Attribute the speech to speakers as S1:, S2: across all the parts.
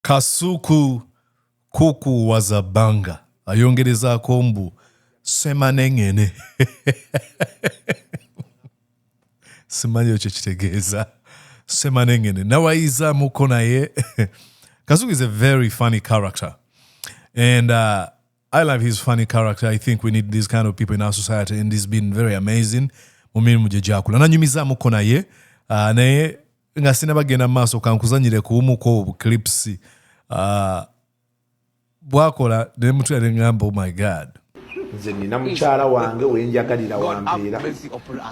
S1: Kasuku kuku wazabanga ayongereza kombu semanengene simanyo kitegeeza semanengene nawayiza muko naye. Kasuku is a very funny character and I love his funny character. I think we need these kind of people in our society and he's been very amazing mumirimu gye gyakula nanyumiza muko naye naye nga sinabagenda maaso kankuzanyire kuwumuko obuklips bwakola ne mutwe ngamba oh my god
S2: nze nina mukyala wange wenjagalira wambeera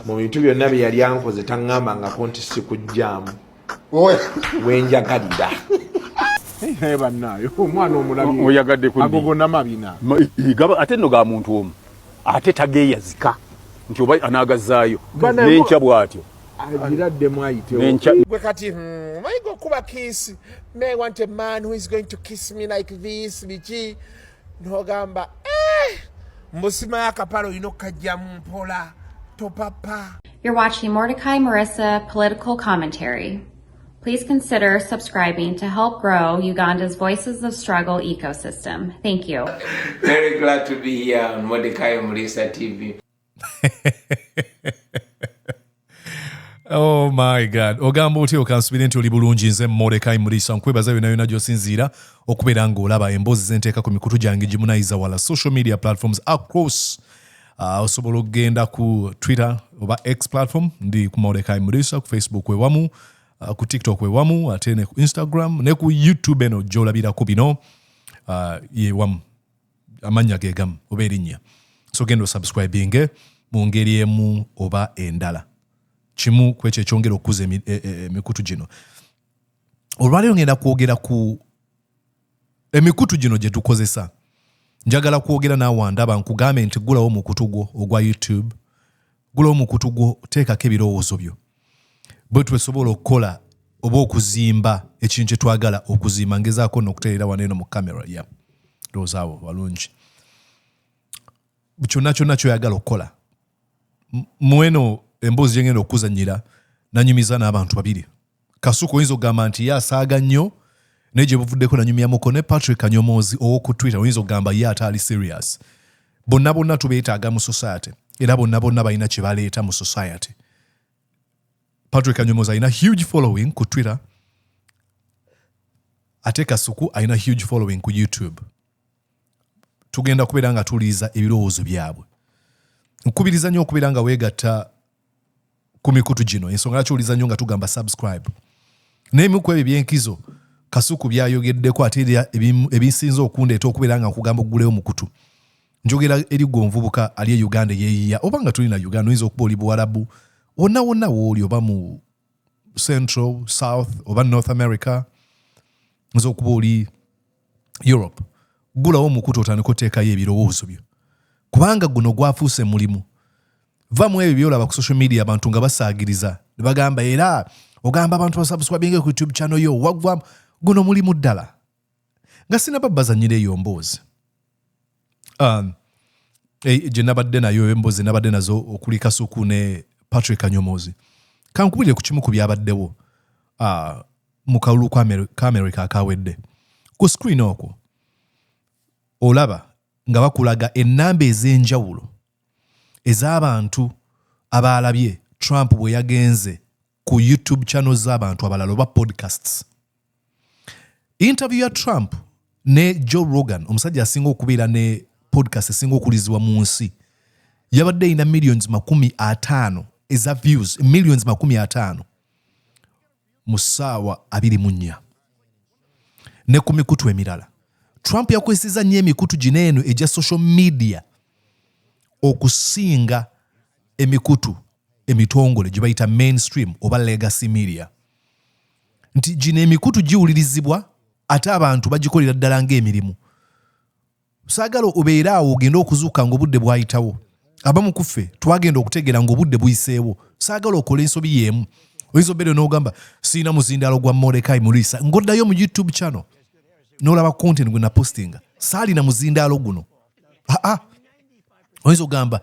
S2: mu bintu byonna bye yali ankoze taŋŋamba ngako nti sikujjaamu wenjagalira bannaayo omwana omulabi
S3: oyagadde
S2: agogonna mabina
S3: ate nno ga muntu omu ate tageeyazika nti oba anaagazaayo n'enkya bw'atyo
S2: agiraddemu ayitewo
S4: gwe kati mayiga okuba kiss may want a man who is going to kiss me like this biki n'ogamba mbusima y'akapalo olina okukajjamu mpola topapa.
S5: You're watching Mordecai Marissa Political Commentary. Please consider subscribing to help grow Uganda's Voices of Struggle ecosystem. Thank you.
S6: Very glad to be here on Mordecai Marissa TV.
S1: Oh my god. Ogamba oti okansubira nti oli bulungi nze Mordecai Marissa nkwebaza byonna byonna gy'osinziira okubeera ng'olaba emboozi zenteeka ku mikutu gyange gimunayiza wala social media platforms across. Osobola okugenda ku Twitter oba X platform ndi ku Mordecai Marissa, ku Facebook wewamu, ku TikTok wewamu, ate ne ku Instagram ne ku YouTube eno gy'olabirako bino yewamu amanya ge gamu oba erinnya. So genda subscribing mu ngeri emu oba endala. Chimu kweche chongera okuza emikutu gino. Olwaleero ngenda kwogera ku emikutu gino gye tukozesa. Njagala kwogera naawe ndaba nkugambe nti gulawo mukutu gwo ogwa YouTube, gulawo mukutu gwo teekako ebirowoozo byo. Bwe twesobola okukola oba okuzimba ekintu kye twagala okuzimba ngezaako n'okuteerera waneeno mu kamera ya ndowooza walungi. Kyonna kyonna kyoyagala okukola mweno emboozi gye ngenda okuzannyira nanyumiza n'abantu babiri. Kasuku oyinza okugamba nti ye asaaga nnyo naye gye buvuddeko nanyumyamuko ne Patrick Kanyomoozi ow'oku Twitter oyinza okugamba ye ate ali serious. Bonna bonna tubeetaaga mu society era bonna bonna balina kye baleeta mu society. Patrick Kanyomoozi alina huge following ku Twitter ate Kasuku alina huge following ku YouTube. Tugenda kubeera nga tuliiza ebirowoozo byabwe. Nkubiriza nnyo okubeera nga weegatta ku mikutu gino ensonga lwaki oliza nnyo nga tugamba subscribe. N'emu ku ebyo byenkizo Kasuku byayogeddeko ate ebisinza okundeeta okubeera nga nkugamba okuguleyo mukutu. Njogera eri gwe omuvubuka ali e Uganda yeeyiya oba nga tulina Uganda oyinza okuba oli Buwarabu wonna wonna wooli oba mu Central, South oba North America oyinza okuba oli Europe. Gulawo mukutu otandika oteekayo ebirowoozo byo. Kubanga guno gwafuuse mulimu. Vamu ebyo byolaba ku social media abantu nga basaagiriza. Ne bagamba era ogamba abantu basubscribing ku YouTube channel yo wagwa guno mulimu ddala. Nga sinaba bazannyira eyo mboozi. Gye nabadde nayo emboozi nabadde nazo okuli Kasuku ne Patrick Kanyomoozi. Kankubire ku kimu ku byabaddewo mu kalulu ka America akawedde. Ku screen okwo olaba nga bakulaga ennamba ez'enjawulo ez'abantu abaalabye Trump bwe yagenze ku YouTube channel z'abantu abalala oba podcasts. Interview ya Trump ne Joe Rogan omusajja asinga okubeera ne podcast esinga okulizibwa mu nsi yabadde ina millions 50 eza views, millions 50 mu ssaawa 24 ne ku mikutu emirala. Trump yakwesiza nnyo emikutu gino eno egya social media okusinga emikutu emitongole gye bayita mainstream oba legacy media. Nti gino emikutu giwulirizibwa ate abantu bagikolera ddala ng'emirimu. Saagala obeere awo ogenda okuzuuka ng'obudde bwayitawo. Abamu ku ffe twagenda okutegeera ng'obudde buyiseewo. Saagala okola ensobi y'emu. Oyinza obeera n'ogamba sirina muzindaalo gwa Mordecai Marissa ng'oddayo mu YouTube channel n'olaba content gwe napostinga saalina muzindaalo guno. Oyinza ogamba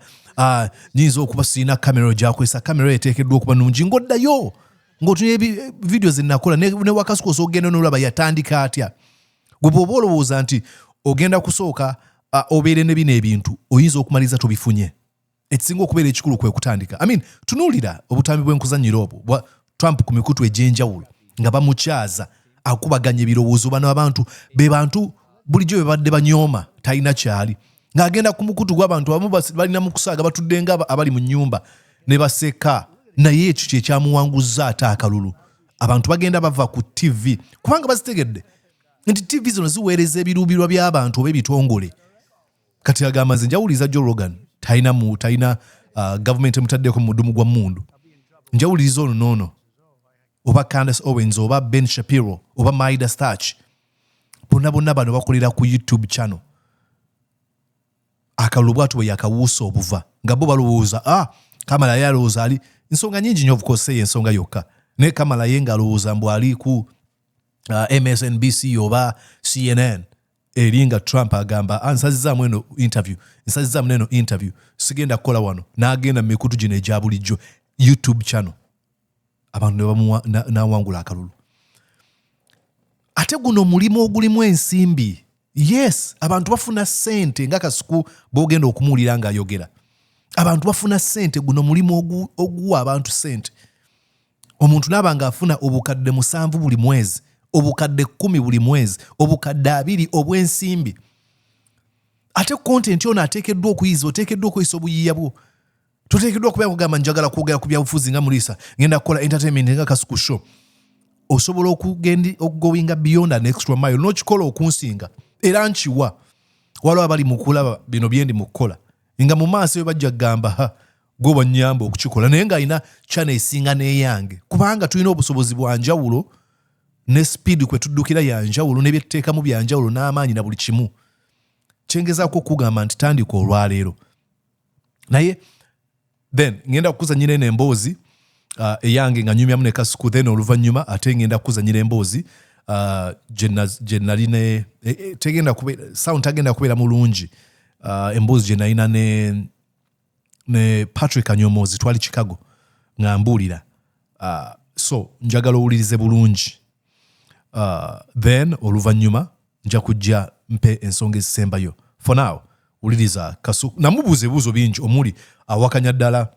S1: nyinza okuba sirina kamera gyakwesa kamera eteekeddwa okuba nungi ng'oddayo ng'otunya video ze nakola ne Wakasuku ogenda n'olaba yatandika atya gwe bw'oba olowooza nti ogenda kusooka obeere ne bino ebintu oyinza okumaliza tobifunye ekisinga okubeera ekikulu kwe kutandika. Tunuulira obutambi bw'enkuzannyira obwo bwa Trump ku mikutu egy'enjawulo nga bamukyaza akubaganya ebirowoozo. Bano abantu be bantu bulijjo be badde banyooma talina kyali ng'agenda ku mukutu gw'abantu abamu balina mu kusaaga batudde nga abali mu nnyumba ne baseka, naye ekyo kye kyamuwanguzza ate akalulu. Abantu bagenda bava ku TV kubanga bazitegedde nti TV zino ziweereza ebiruubirwa by'abantu oba ebitongole. Kati agamba nze njawuliza Joe Rogan talina gavumenti emutaddeko mu mudumu gwa mmundu. Njawuliriza ono noono oba Candace Owens oba Ben Shapiro oba Maida Starch bonna bano bakolera ku YouTube channel. Akalulu bwatu bwe yakawuusa obuva nga bo balowooza Kamala yalowooza ali ensonga nyingi nnyo, of course ensonga yokka naye Kamala ye ng'alowooza mbu ali ku MSNBC oba CNN eringa Trump agamba nsazizaamu eno interview sigenda kukola wano, n'agenda mu mikutu gino egya bulijjo YouTube channel. Abantu n'awangula akalulu. Ate guno mulimu ogulimu ensimbi. Yes, abantu bafuna ssente nga Kasuku bw'ogenda okumuwulira ng'ayogera. Abantu bafuna ssente, guno mulimu oguwa abantu ssente. Omuntu n'aba ng'afuna obukadde 7 buli mwezi, obukadde 10 buli mwezi, obukadde 2 obw'ensimbi. Ate content ono ateekeddwa okuyiza, oteekeddwa okuyisa obuyiiya bwo. Toteekeddwa okubeera kugamba njagala kwogera ku byabufuzi nga Mulisa, ngenda kukola entertainment nga Kasuku show. Osobola okugowinga beyond an extra mile n'okikola okunsinga era nkiwa waliwo abali mu kulaba bino byendi mu kukola nga mu maaso bajja kugamba gwe banyamba okukikola naye ng'alina channel esinga n'eyange kubanga tulina obusobozi bwa njawulo ne speed kwe tuddukira ya njawulo ne byetteekamu bya njawulo n'amaanyi na buli kimu. Kyengezaako okugamba nti tandika olwaleero naye then ngenda kukuzannyira eno emboozi eyange nga nyumyamu ne Kasuku, then oluvannyuma ate ngenda kukuzannyira emboozi gye nali sound tagenda kubeera mulungi, emboozi gye nalina ne Patrick Kanyomoozi twali Chicago nga mbuulira, so njagala owulirize bulungi, then oluvannyuma nja kujja mpe ensonga ezisembayo. For now wuliriza Kasuku. Namubuuza ebibuuzo bingi omuli awakanya ddala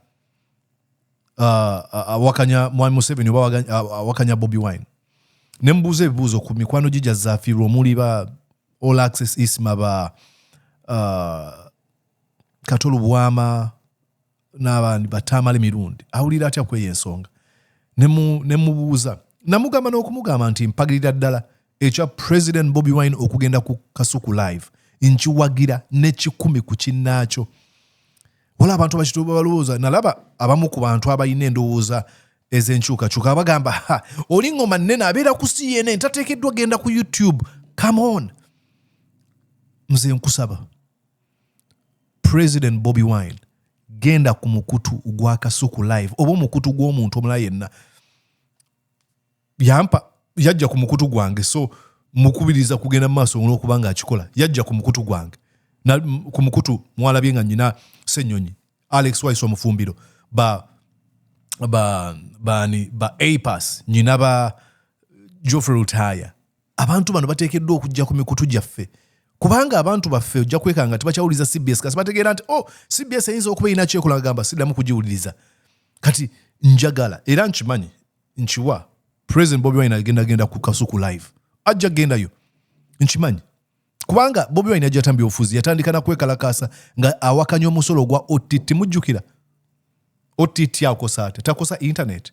S1: awakanya Mwami Museveni oba awakanya Bobi Wine. Ne mbuuza ebibuuzo ku mikwano gye gyazaafiirwa omuli ba All Access Isma, ba Katolu Bwama n'abandi batamale mirundi. Awulira atya kweyo ensonga. Ne mubuuza. Namugamba n'okumugamba nti mpagirira ddala ekya President Bobi Wine okugenda ku Kasuku live nkiwagira n'ekikumi ku kinnaakyo. Wala abantu bakituba balowooza, nalaba abamu ku bantu abalina endowooza ez'enkyukakyuka bagamba oli ngoma nnene abeera ku CNN tateekeddwa genda ku YouTube. Come on, nze nkusaba President Bobi Wine genda ku mukutu gwa Kasuku live oba omukutu gw'omuntu omulala yenna. Yajja ku mukutu gwange, so mukubiriza kugenda mu maaso olw'okuba ng'akikola. Yajja ku mukutu gwange, ku mukutu mwalabye nga nnyina Ssenyonyi, Alex Waiso Mufumbiro, ba APAS, nyina ba Geoffrey Rutaya. Abantu bano bateekeddwa okujja ku mikutu gyaffe kubanga abantu baffe ojja kwekanga tebakyawuliza CBS kasi bategeera nti CBS eyinza okuba erina kyekola gamba siddamu kugiwuliriza. Kati njagala era nkimanyi nkiwa President Bobi Wine agenda ku Kasuku live, ajja gendayo nkimanyi kubanga Bobi Wine ajja tambya obufuzi, yatandika na kwekalakasa nga awakanya omusolo gwa OTT. Mujjukira OTT akosa ate takosa internet.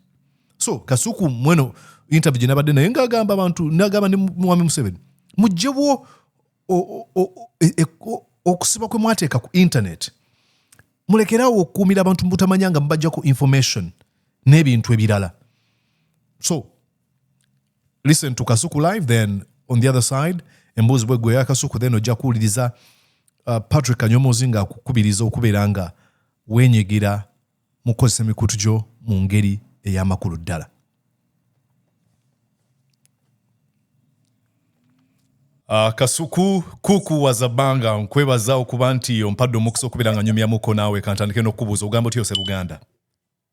S1: So Kasuku mweno interview nabadde naye ng'agamba abantu, n'agamba ne Mwami Museveni mujjebwo okusiba kwe mwateeka ku internet, mulekerawo okukuumira abantu mubutamanyanga mubajjako information n'ebintu ebirala. So listen to Kasuku live, then on the other side emboozi bwegwe ya Kasuku, then ojja kuwuliriza Patrick Kanyomoozi nga akukubiriza okubeera nga weenyigira mu kukozesa emikutu gyo mu ngeri ey'amakulu ddala. Kasuku kuku wazabanga nkwebaza okuba nti ompadde omukisa okubeera nga nyumyamuko naawe kantandike n'okubuuza ogamba otya ose Luganda?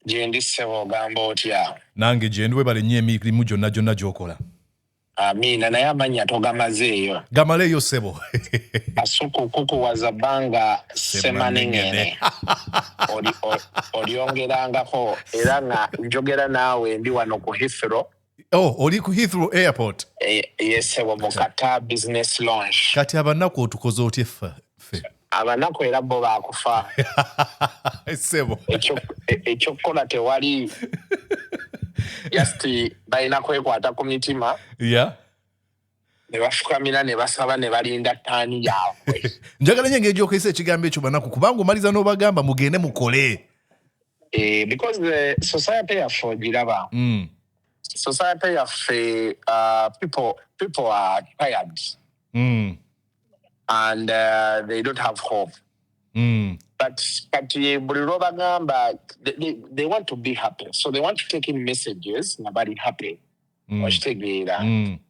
S7: Gye ndi ssebo ogamba otya?
S1: Nange gye ndi webale nnyo emirimu gyonna gy'okola.
S7: Amina naye amanya togamazeeyo.
S1: Gamaleyo sebo.
S7: Kasuku kukuwaza banga semanengene. Olyongerangako era nga njogera naawe ndi wano ku Heathrow.
S1: Oh, oli ku Heathrow Airport.
S7: Yes, mu Qatar business launch.
S1: Kati abanaku otukoze otye ffe?
S7: Abanaku era bo baakufa.
S1: Sebo.
S7: Ekyokukola tewali. Just balina kwekwata ku mitima.
S1: Yeah.
S7: Ne bafukamira ne basaba ne balinda ttaani yaabwe.
S1: Njagala nnyo ng'ejyokeesa ekigambo ekyo banaku kubanga omaliza n'obagamba mugende mukole.
S7: Because the society yaffe ogiraba. Society yaffe people are tired. And they don't have hope. But buli lw'obagamba they want to be happy. So they want to take in messages nobody happy.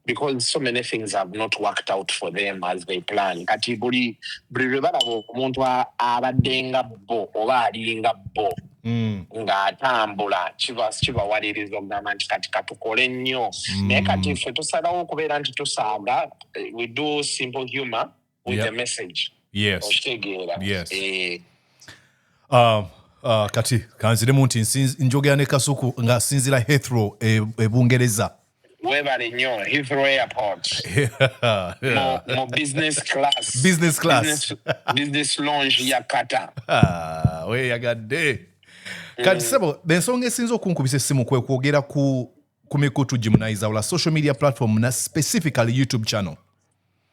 S7: Because so many things have not worked out for them as they plan. Kati buli lwebalaba omuntu abadde nga bo oba alinga bo ng'atambula kibawaliriza okugamba nti kati katukole nnyo. Naye kati ffe tusalawo okubeera nti tusaaga, we do simple humor with the message.
S1: Yes.
S7: Okitegeera.
S1: Yes. Kati kanziremu nti njogera ne Kasuku nga sinzira Heathrow Bungereza.
S7: Webale nnyo Heathrow Airport. Mo business class.
S1: Business class.
S7: Business lounge ya Qatar.
S1: Weyagadde. Kati sebo bensonga esinza okunkubisa essimu kwe kwogera ku mikutu Gymnizer wala social media platform na specifically YouTube channel.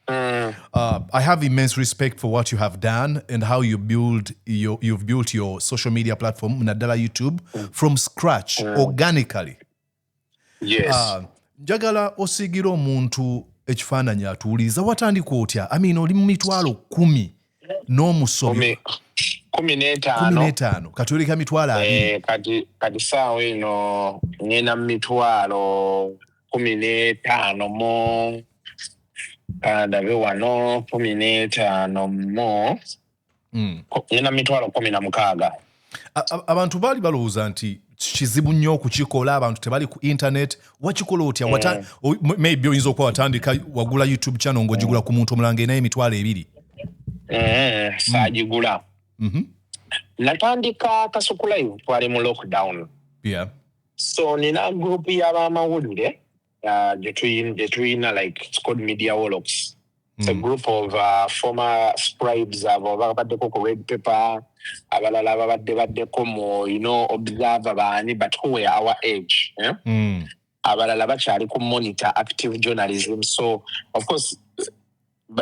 S1: I have immense respect for what you have done and how you've built your social media platform Nadala YouTube from scratch organically.
S7: Yes.
S1: Njagala osigira omuntu ekifaananyi atuuliza watandika otya? I mean oli mu mitwalo 10 n'omusomi 15 kati oleka mitwalo 2.
S7: Kati saawa eno ngenda mu mitwalo 15 mo ndabe wano 15 mo ngenda mu mitwalo 16.
S1: Abantu baali balowooza nti kizibu nnyo okukikola, abantu tebali ku internet. Wakikola otya? Maybe oyinza okuba watandika wagula YouTube channel ng'ogigula ku muntu omulala ng'enayo emitwalo 2.
S7: Saagigula. Natandika Kasuku Live twali mu lockdown.
S1: Yeah.
S7: So nina group y'abamawulire gye tuyina like it's called Media Wolops. It's a group of former scribes abo babaddeko ku red paper, abalala babaddeko mu observer baani but who were our age. Yeah? Abalala bakyali ku monitor active journalism. So of course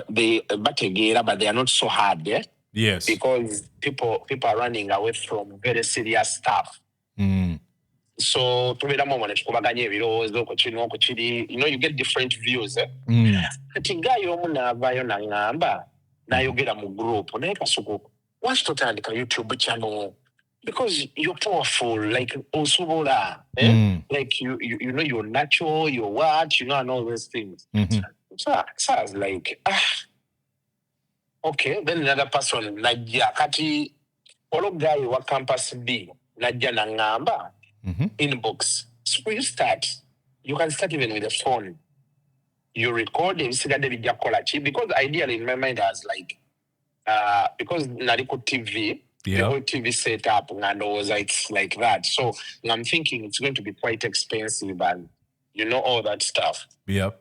S7: they bategeera but they are not so hard. Yeah?
S1: Yes.
S7: Because people are running away from very serious stuff. So tubeeramu omwana tukubaganya ebirowoozo ku kino ku kiri, you get different views. Kati gayo omu n'avaayo n'aŋŋamba n'ayogera mu group naye Kasuku lwaki totandika YouTube channel because you're powerful like osobola like you know you're natural, you're what and all those things. So I was like okay. Then another person najja kati olo guy wa campus B najja n'aŋŋamba inbox. So you can start even with a phone. You record ebisigadde bijja kukola ki, because ideally in my mind I was like because nali ku TV, the whole TV setup and it's like that. So I'm thinking it's going to be quite expensive and all that stuff.
S1: Yep.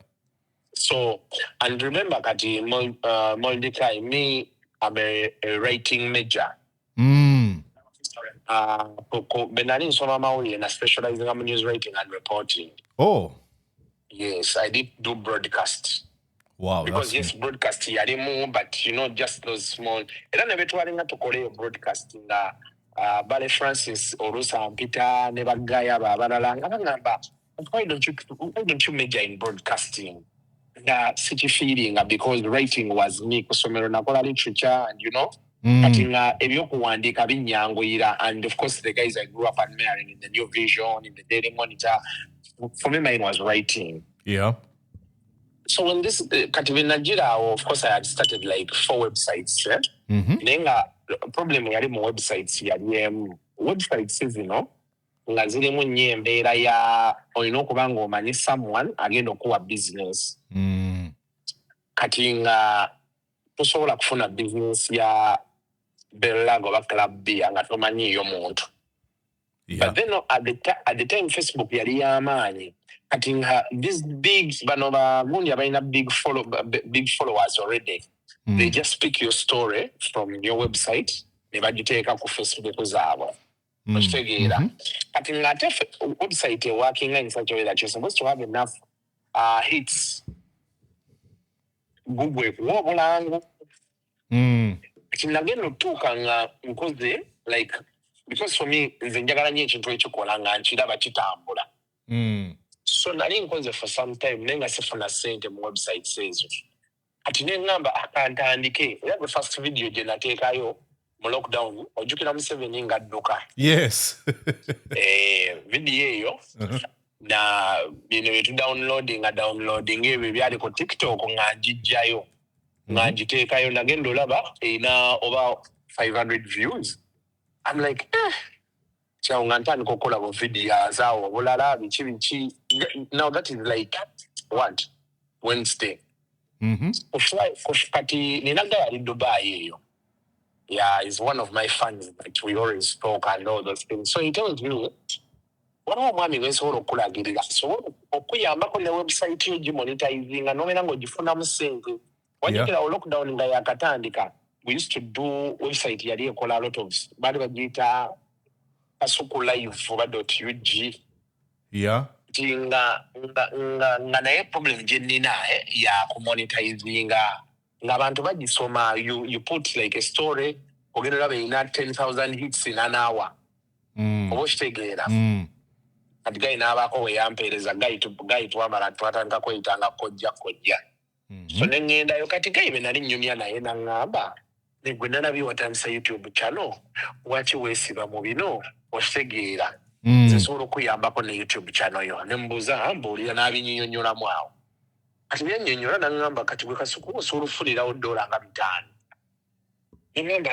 S7: So, and remember kati Mordecai, me, I'm a writing major. Benani nsoma mawulire na specializing in news writing and reporting.
S1: Oh.
S7: Yes, I did do broadcast.
S1: Wow.
S7: Because yes, broadcast yalimu, but just those small. Era ne betwalinga tukole broadcasting Bale Francis Orusa Peter ne bagaya abalala ngamba why don't you major in broadcasting? City feeling because writing was me kusomero nakola literature and kati nga ebyokuwandiika binyanguyira, and of course the guys I grew up admiring in the New Vision, in the Daily Monitor, for me mine was writing.
S1: Yeah.
S7: So when this kati Nigeria, of course I had started like 4 websites. Nenga problem yali mu websites yali websites nga zirimu nnyo embeera ya olina okuba ng'omanyi someone agenda okuwa business. Kati nga tosobola kufuna business ya Bellago oba Club B nga tomanyiiyo muntu. But then at the time Facebook yali y'amaanyi. Kati nga these big bano bagundi abalina big followers already. They just pick your story from your website ne bagiteeka ku Facebook zaabwe. Okitegeera. Kati nga ate website working in such a way that you're supposed to have enough hits. Google ekuwa obulango. Kati nagenda otuuka nga nkoze like because for me nze njagala nnyo ekintu ekikola nga nkiraba kitambula. So nali nkoze for some time naye nga sifuna ssente mu websites ezo. Kati ne ngamba akantandike era the first video gye nateekayo mu lockdown ojjukira Museveni nga adduka.
S1: Yes.
S7: Video eyo na bino bye downloading ebyo byali ku TikTok nga njijjayo nga ngiteekayo nagenda olaba erina over 500 views. I'm like kyao nga ntandika okukola bu videos awo bulala biki. Now that is like what Wednesday. Kati ninaga yali Dubai eyo. Yeah, he's one of my fans that we always talk and all those things. So he tells me waliwo omwami gwesobola okulagirira sobola okuyambako ne website yo gimonetizing nga nobeera ng'ogifunamu ssente. Wajjukira lockdown nga yakatandika we used to do website yali ekola a lot of baali bagiyita Kasuku live .ug. Nga naye problem gye nnina ya kumonetizinga ng'abantu bagisoma you put like a story ogenda olaba erina 10,000 hits in an hour. Oba okitegeera. Kati gayi n'abaako we yampeereza gayi twamala twatandika kweyitanga kojja. So ne ŋŋendayo kati gayi be nali nnyumya naye n'aŋŋamba gwe nalabye watandisa YouTube channel lwaki weesiba mu bino okitegeera. Nze nsobola okuyambako ne YouTube channel yo. Ne mbuuza mbuulira n'abinnyonnyolamu awo. Kati byannyonnyola n'aŋŋamba kati gwe Kasuku osobola okufunirawo $5. Ne ŋŋamba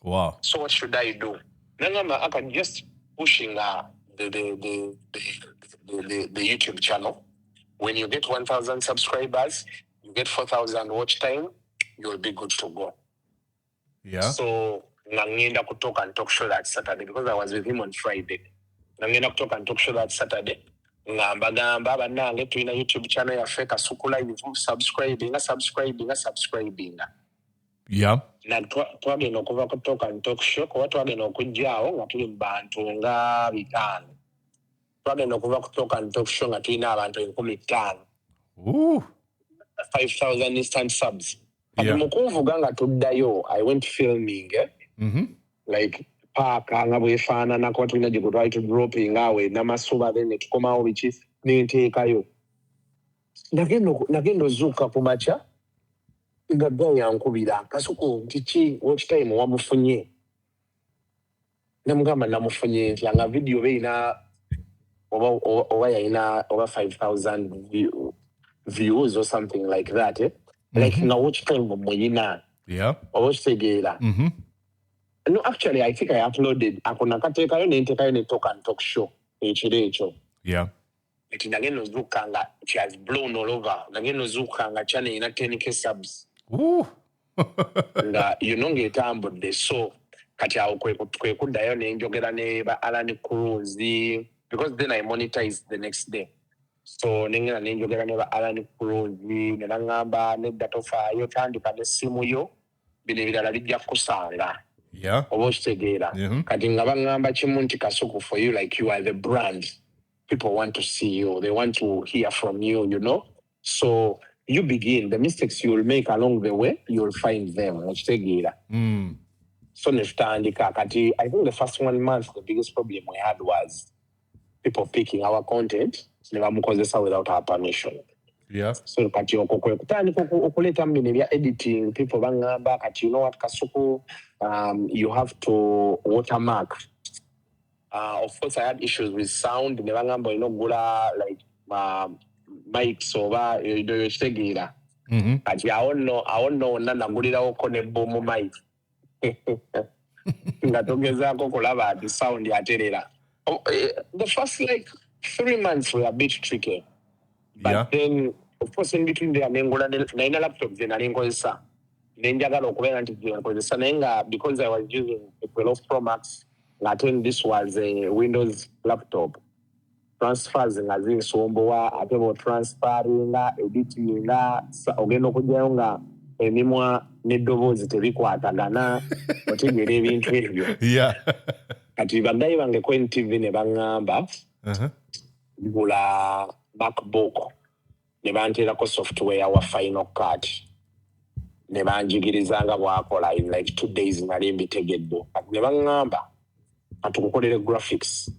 S1: Wow.
S7: So what should I do? N'aŋŋamba I can just pushing the YouTube channel. When you get 1,000 subscribers, you get 4,000 watch time, you'll be good to go. So ngenda kutoka and talk show that Saturday because I was with him on Friday. Ngenda kutoka and talk show that Saturday. Ngamba banange tulina YouTube channel ya Feka Kasuku live subscribing. Na twagenda okuva kutoka and talk show kuba twagenda okujjaawo nga tuli mu bantu nga 5. Twagenda okuva kutoka and talk show nga tulina abantu 5,000. 5,000 instant subs. Kati mu kunvuga nga tuddayo I went filming like paaka nga bwefaananako tulina gye twali tudroping awe n'amasuba then ne tukomawo biki n'enteekayo. Nagenda ozuuka ku makya nga gayi yankubira Kasuku kiki watch time wamufunye. Namugamba namufunye ntya nga video beina oba yalina over 5,000 views or something like that. Like nga watch time muyina. Oba okitegeera. No, actually I think I uploaded ako nakateekayo n'enteekayo ne talk and talk show ekiro ekyo. Eti nagenda ozuuka nga it has blown all over. Nagenda ozuuka nga channel ina 10k subs. Nga ng'etambudde. So kati awo kwe kuddayo ne njogera ne ba Alan Cruz because then I monetized the next day. So nengera ne njogera ne ba Alan Cruz ne naŋŋamba nedda tofaayo tandika n'essimu yo bino ebirala bijja kusanga. Oba okitegeera. Kati nga baŋŋamba kimu nti Kasuku for you like you are the brand. People want to see you. They want to hear from you, you know. So you begin. The mistakes you will make along the way, you will find them. Okitegeera. So netutandika kati I think the first 1 month the biggest problem we had was people picking our content ne bamukozesa without our permission. So kati okwo kwe kutandika okuleeta mu bino ebya editing people baŋŋamba kati you know what Kasuku you have to watermark. Of course I had issues with sound ne baŋŋamba olina okugula like mics oba ekitegeera. Kati awo nno wonna nagulirawoko ne boom mic nga togezaako kulaba ati sound yaterera. The first like 3 months were a bit tricky. But then, of course, in between there, nine laptop, then I because I was using a 12 Pro Max, this was a Windows laptop. Transfers nga zinsombowa ate bw'otransfaringa editinga ogenda okugyayo nga emimwa n'eddoboozi tebikwatagana otegeera ebintu ebyo kati baggayi bange ku NTV ne baŋŋamba gula MacBook ne banteerako software wa Final Cut ne banjigiriza nga bw'akola in like 2 days nali mbitegedde kati ne baŋŋamba atukukolere graphics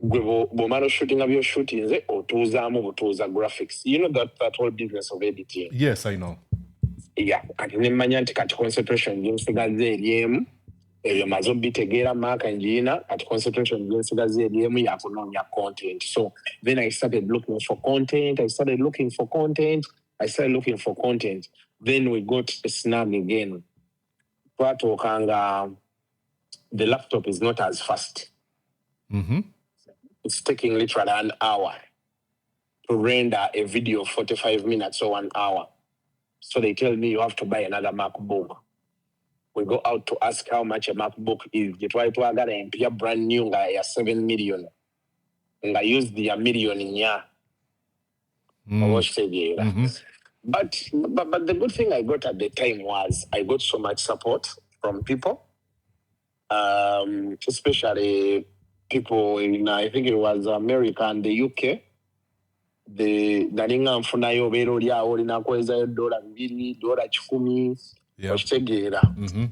S7: Bomaro shooting of your shooting, or Tuza graphics. You know that whole business of editing.
S1: Yes, I know.
S7: Yeah, and then manyanti kat concentration games gazelium, your mazobi tegera mark and Gina at concentration games gazelium, you have to know your content. So then I started looking for content. Then we got a snag again. The laptop is not as fast. It's taking literally an hour to render a video 45 minutes or 1 hour. So they tell me you have to buy another MacBook. We go out to ask how much a MacBook is. They try to get a brand new guy, 7 million. And I use the million in here. But the good thing I got at the time was I got so much support from people, especially people in, I think it was America and the UK. The nalinga mfunayo bero lyawo linakweza $2 $10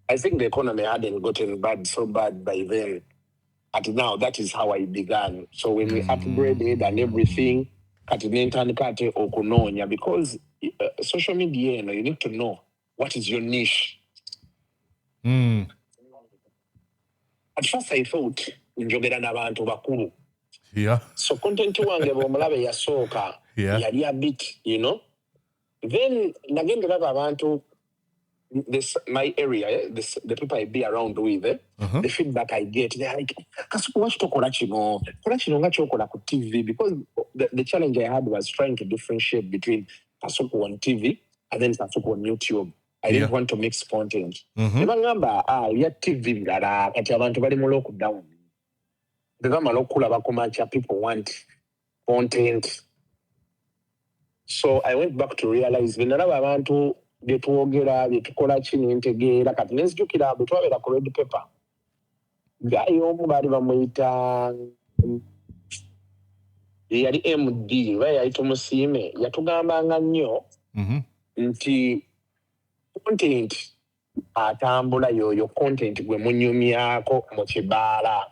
S7: I think the economy hadn't gotten so bad by then. And now that is how I began. So when we upgraded and everything, because social media, you need to know what is your niche. At first I thought njogera n'abantu bakulu. So content wange bw'omulabe yasooka yali a bit, you know. Then nagendera abantu my area, the people I be around with, the feedback I get, they're like, Kasuku, what's to kola chino nga chokola ku TV? Because the challenge I had was trying to differentiate between Kasuku on TV and then Kasuku on YouTube. I didn't want to mix content. Nebangamba, ya TV ngala, kati abantu bali mu lockdown. Begamba lokula bakumacha, people want content. So I went back to realize venalaba abantu betwogera betukola kino ntegeera kati nenzijukira bwe twabera ku red paper gayi omu baali bamuyita yali MD yayita Musiime yatugambanga nnyo nti content atambula yoyo content gwe munyumyako mu kibaala.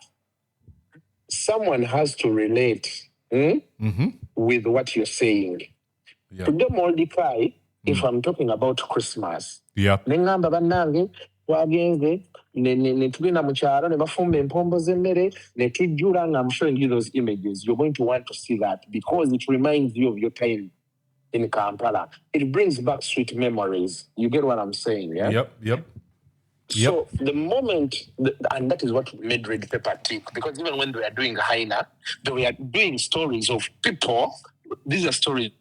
S7: Someone has to relate with what you're saying. To demodify, if I'm talking about Christmas, nengamba bannange twagenze ne tugenda mu kyalo ne bafumba empombo z'emmere ne tujjula nga I'm showing you those images. You're going to want to see that because it reminds you of your time in Kampala. It brings back sweet memories. You get what I'm saying, yeah?
S1: Yep.
S7: So the moment, and that is what made Red Pepper tick, because even when they were doing Haina, they were doing stories of people. These are stories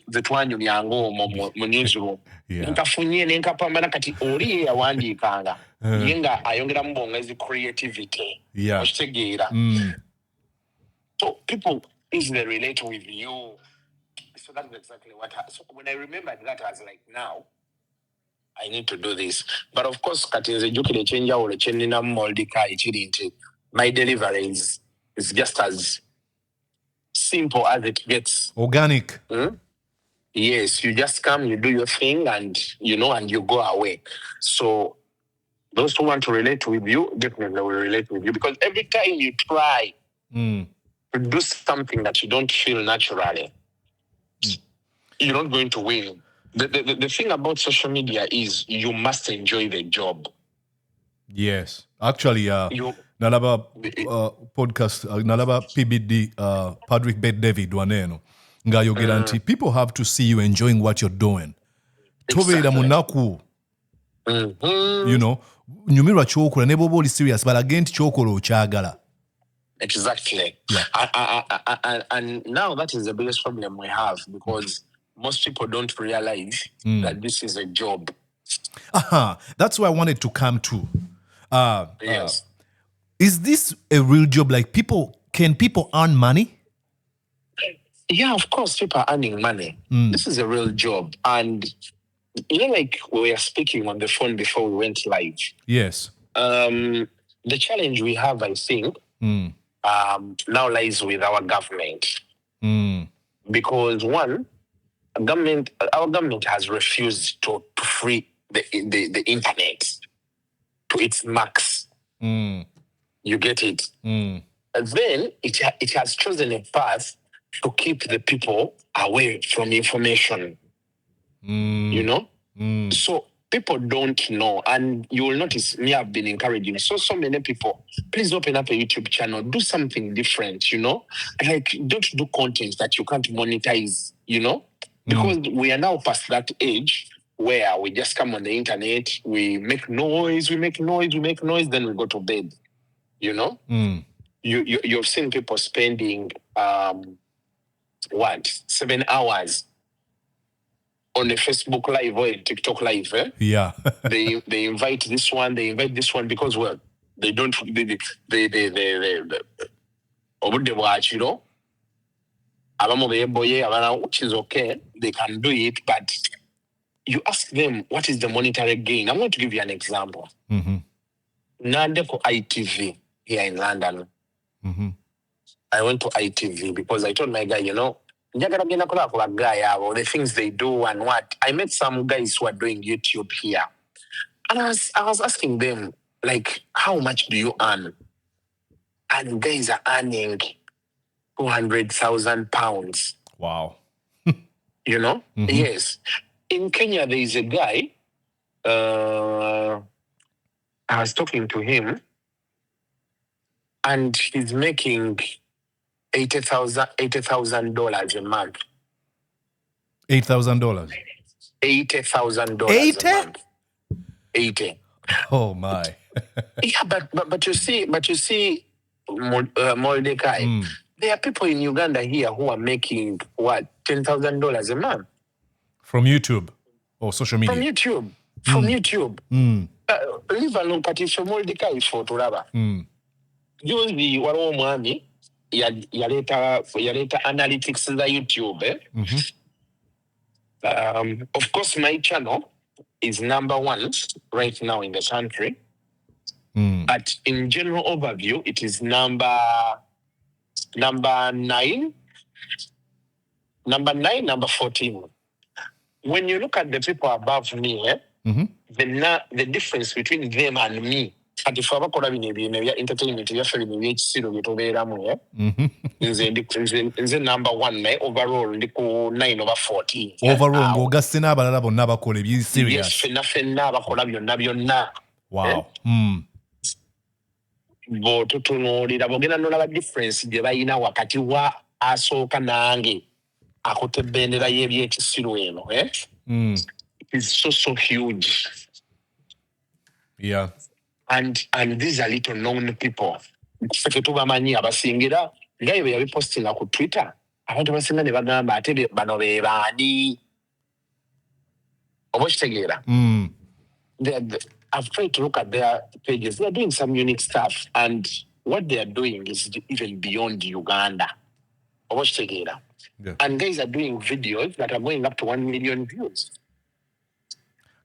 S7: that one yango mu newsroom. Nkafunye nenkapambana kati oli yawandiikanga. Yenga ayongera mu bongezi creativity. Oshitegeera. So people easily relate with you. So that's exactly what happened. So when I remembered that, I was like, now I need to do this. But of course, katinze jukire chenja ole chenina moldika ichiri nti. My delivery is just as simple as it gets.
S1: Organic.
S7: Yes, you just come, you do your thing, and you go away. So those who want to relate with you definitely will relate with you, because every time you try to do something that you don't feel naturally, you're not going to win. The thing about social media is you must enjoy the job.
S1: Yes. Actually, nalaba podcast, nalaba PBD, Patrick Bet David waneno. Nga yogera nti people have to see you enjoying what you're doing. Tobeera munaku. You know, nyumirwa chokola ne bwoba oli serious balage nti chokola okyagala.
S7: Exactly.
S1: Yeah.
S7: And now that is the biggest problem we have, because most people don't realize that this is a job.
S1: That's where I wanted to come to.
S7: Yes.
S1: Is this a real job? Like, can people earn money?
S7: Yeah, of course, people are earning money. This is a real job. And, like we were speaking on the phone before we went live.
S1: Yes.
S7: The challenge we have, I think, now lies with our government. Because one, our government has refused to free the internet to its max. You get it? And then it has chosen a path to keep the people away from information. You know? So people don't know. And you will notice me, I've been encouraging so many people, please open up a YouTube channel, do something different, you know? Like, don't do content that you can't monetize, you know? Because we are now past that age where we just come on the internet, we make noise, then we go to bed, you know? You've seen people spending 7 hours on a Facebook live or a TikTok live.
S1: Yeah.
S7: they invite this one, because, well, they don't watch, you know. Which is okay, they can do it, but you ask them, what is the monetary gain? I'm going to give you an example. Nandeko ITV here in London. I went to ITV because I told my guy, you know, the things they do and what. I met some guys who are doing YouTube here. And I was asking them, like, how much do you earn? And guys are earning £200,000.
S1: Wow.
S7: You know? Yes. In Kenya, there is a guy, I was talking to him, and he's making $80,000 a month.
S1: $8,000.
S7: $80,000
S1: $80?
S7: a month. 80.
S1: Oh my.
S7: Yeah, but you see, Mordecai, there are people in Uganda here who are making what, $10,000 a month
S1: From YouTube or social media?
S7: From YouTube. Leave alone Patricia Mordecai for Turaba. Juzi waliwo mwami yaleta analytics za YouTube. Of course, my channel is number 1 right now in the country. But in general overview, it is number 9, number 14. When you look at the people above me, the difference between them and me, at the former entertainment, is number 1, overall, 9/14.
S1: Overall, ng'ogasse n'abalala bonna bakola ebiri serious.
S7: Yes, fenna bakola byonna.
S1: Wow.
S7: Bo tutunuulira bogenda nolaba difference gye balina wakati wa asooka nange akutte ebendera y'ebyekisiru eno. It's so huge.
S1: Yeah.
S7: And these are little known people. Ffe tubamanyi abasingira nga bwe yabipostinga ku Twitter, abantu basinga ne bagamba ate bano be baani. Oba okitegeera? I've tried to look at their pages. They are doing some unique stuff, and what they are doing is even beyond Uganda. Yeah. And guys are doing videos that are going up to 1 million views.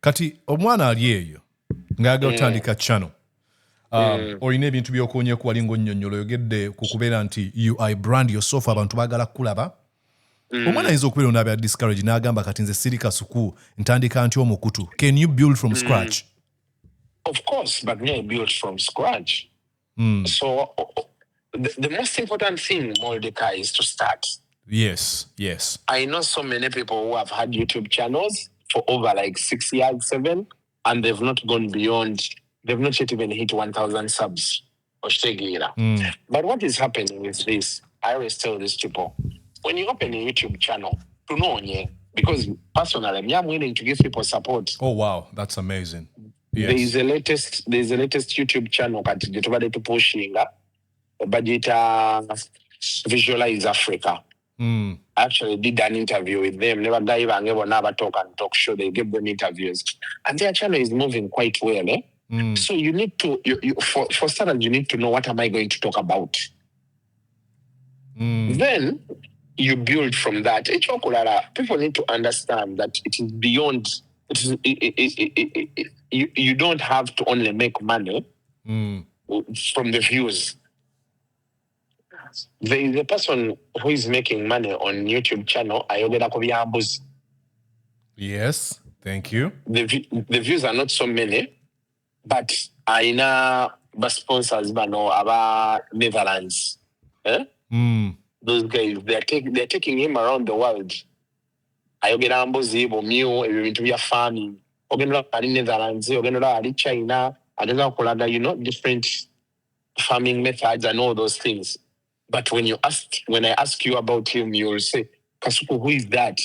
S1: Kati omwana ali eyo ng'ayagala otandika channel. Olina ebintu by'okuwonyeku wali ng'onnyonnyola oyogedde ku kubeera nti I brand yourself, abantu baagala kulaba. Omwana ayinza okubeera onaabya discourage n'agamba kati nze siri Kasuku ntandika ntya omukutu. Can you build from scratch?
S7: Of course, but me, I built from scratch. So the most important thing, Mordecai, is to start.
S1: Yes.
S7: I know so many people who have had YouTube channels for over like 6 years, 7, and they've not gone beyond, they've not yet even hit 1,000 subs. But what is happening is this. I always tell these people, when you open a YouTube channel, to know, because personally, I'm willing to give people support.
S1: Oh, wow. That's amazing. Yes.
S7: There's a latest YouTube channel kati gye tubadde tupushinga bagiyita Visualize Africa. I actually did an interview with them. Never guy bange bonna talk show. They give them interviews, and their channel is moving quite well. So you need to for starters you need to know what am I going to talk about. Then you build from that. People need to understand that it is beyond. You don't have to only make money from the views. There is a person who is making money on YouTube channel. Ayogera ku byambuzi.
S1: Yes, thank you.
S7: The views are not so many, but aina sponsors bano aba Netherlands. Those guys, they're taking him around the world. Ayogera mbuzi bomio ebintu bya farming. Ogenda ali Netherlands, ogenda ali China, agenda kulaga different farming methods and all those things. But when I ask you about him, you will say, Kasuku, who is that?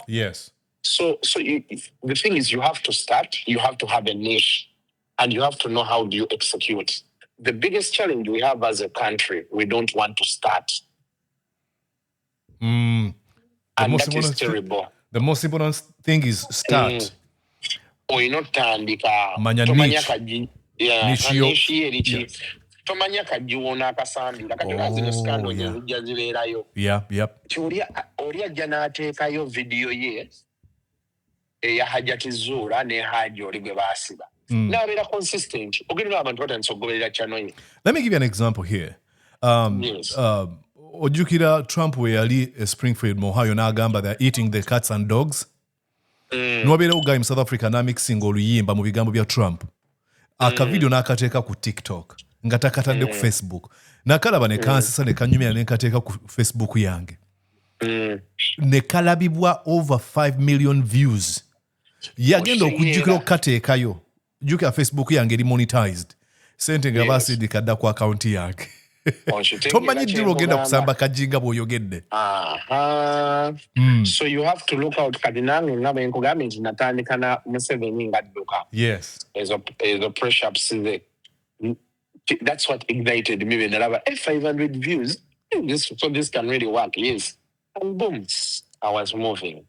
S1: Yes.
S7: So the thing is, you have to start, you have to have a niche, and you have to know how do you execute. The biggest challenge we have as a country, we don't want to start. And that is terrible.
S1: The most important thing is start. Manya niche.
S7: Tomanya kajiwona akasambira kati nazino scandal nyingi zibeerayo.
S1: Yep.
S7: Oli ajja n'ateekayo video ye eya Hajati Zura ne Haji oli gwe baasiba. N'abeera consistent. Ogenda abantu batandise okugoberera channel ye.
S1: Let me give you an example here.
S7: Yes.
S1: Ojjukira Trump we yali Springfield mu Ohio n'agamba they're eating the cats and dogs. N'wabeerawo guy mu South Africa n'amixinga oluyimba mu bigambo bya Trump. Akavideo n'akateeka ku TikTok nga takatadde ku Facebook. Nakalaba ne kansisa ne kanyumira ne nkateeka ku Facebook yange. Ne kalabibwa over 5 million views. Yagenda okujjukira okukateekayo. Jjukira Facebook yange eri monetized. Sente nga baasindika dda ku account yange. Tomanyi ddira ogenda kusamba kajinga bw'oyogedde.
S7: So you have to look out kati nange nga bwe nkugambye nti natandika na Museveni ng'adduka.
S1: Yes.
S7: Ezo press-ups ze. That's what ignited me when I 500 views. So this can really work. Yes. And boom, I was moving.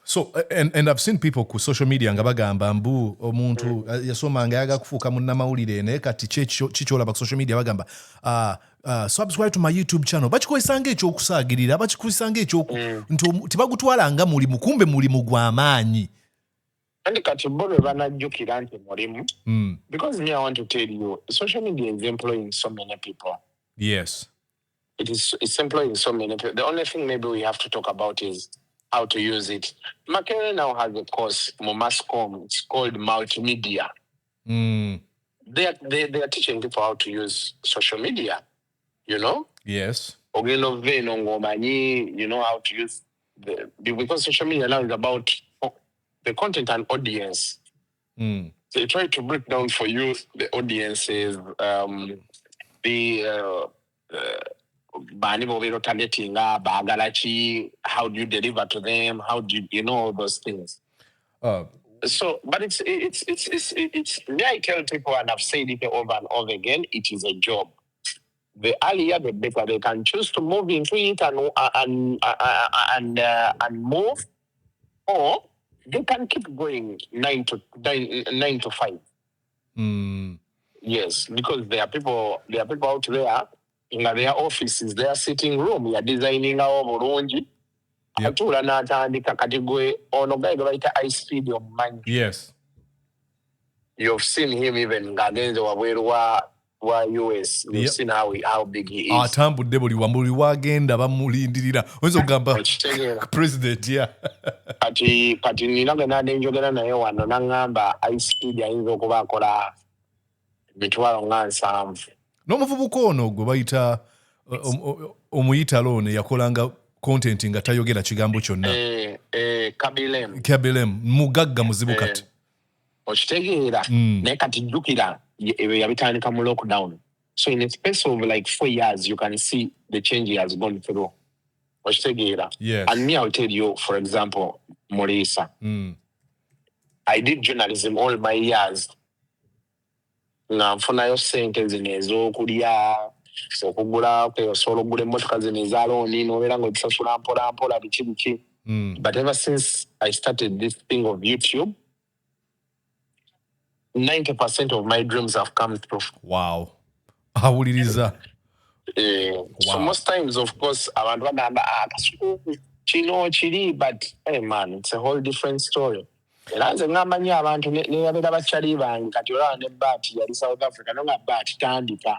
S1: So and I've seen people ku social media nga bagamba mbu omuntu yasomanga yaga kufuuka munnamawulire naye kati kikyolaba ku social media bagamba subscribe to my YouTube channel. Bakikozesanga ekyokusaagirira, bakikozesanga nti tibagutwala nga mulimu, kumbe mulimu gw'amaanyi.
S7: And kati bolo banajjukira nti mulimu. Because me, I want to tell you, social media is employing so many people.
S1: Yes.
S7: It's employing so many people. The only thing maybe we have to talk about is how to use it. Makerere now has a course, Momascom. It's called multimedia. They are teaching people how to use social media.
S1: Yes.
S7: You know how to use because social media now is about the content and audience. They try to break down for you the audiences, how do you deliver to them? How do you know all those things? So, but it's I tell people, and I've said it over and over again, it is a job. The earlier the better. They can choose to move into it and move, or they can keep going 9 to 5. Yes, because there are people out there in their offices, their sitting room, they are designing our bulungi.
S1: Yes.
S7: You've seen him even US. You've seen how big he is.
S1: Atambudde buli wagenda bamulindirira. Oyinza okugamba president, yeah.
S7: Kati ninaga njogera naye wano n'angamba iSpeed ayinza okuba akola emitwalo nga 7.
S1: N'omuvubuka ono gwe bayita omuyitalo ono yakolanga content nga tayogera kigambo kyonna. Kabilem mugagga muzibu kati.
S7: Okitegeera naye kati jjukira yabitandika mu lockdown. So in a space of like 4 years, you can see the change he has gone through. Okitegeera.
S1: Yes.
S7: And me, I'll tell you, for example, Mulisa. I did journalism all my years. Nga nfunayo sente zino ez'okulya okugula osobola okugula emmotoka zino ezalooni n'obeera ng'ozisasula mpola mpola biki. But ever since I started this thing of YouTube, 90% of my dreams have come true.
S1: Wow. Awuliriza.
S7: So most times, of course, abantu bagamba Kasuku kino kiri, but hey man, it's a whole different story. Era nze ngamba nnyo abantu ne babeera bakyali bange kati olaba ne Baati yali South Africa no nga Baati tandika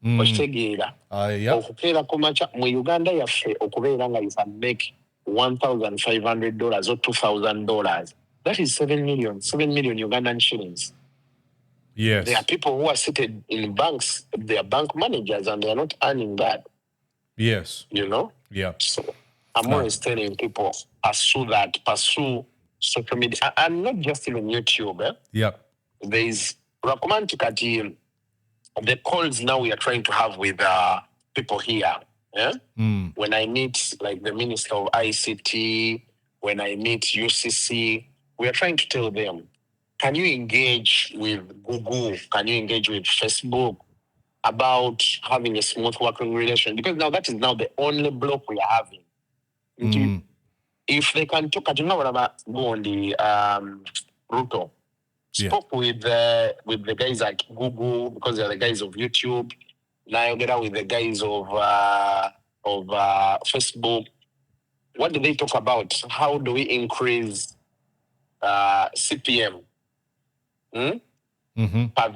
S7: okitegeera okukeera ku makya mu Uganda yaffe okubeera nga you can make $1,500 or $2,000. That is 7 million Ugandan shillings.
S1: Yes.
S7: There are people who are seated in banks, they are bank managers, and they are not earning that.
S1: Yes.
S7: You know?
S1: Yeah.
S7: So I'm always telling people, pursue social media. And not just even YouTube.
S1: Yeah.
S7: There is the calls now we are trying to have with people here. Yeah? When I meet like the Minister of ICT, when I meet UCC, we are trying to tell them, can you engage with Google? Can you engage with Facebook about having a smooth working relation? Because now that is now the only block we are having. If they can talk, I don't know what about go on the Ruto. Spoke with the guys at Google because they are the guys of YouTube. Now you get out with the guys of Facebook. What do they talk about? How do we increase CPM? Per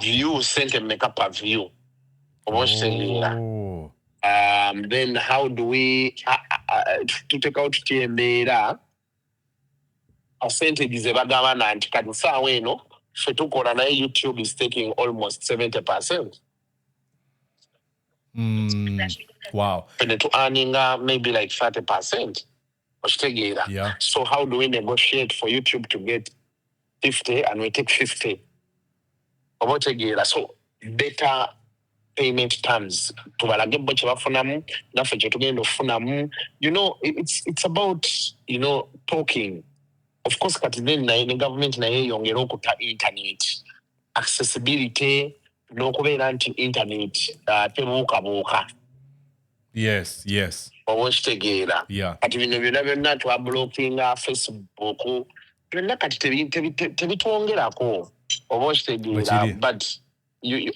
S7: view, sent and make up per view. Then how do we to take out TMB? Percentages ebagamba nti kati saawa eno ffe tukola naye YouTube is taking almost 70%.
S1: Wow.
S7: And to earning maybe like 30%.
S1: Yeah.
S7: So how do we negotiate for YouTube to get 50 and we take 50? So better payment terms. You know, it's about, you know, talking. Of course, the government na yongera okuta internet accessibility n'okubeera nti internet tebuukabuuka.
S1: Yes.
S7: Oba okitegeera. Kati bino byonna twablockinga Facebook byonna kati tebitwongerako. Oba okitegeera. But you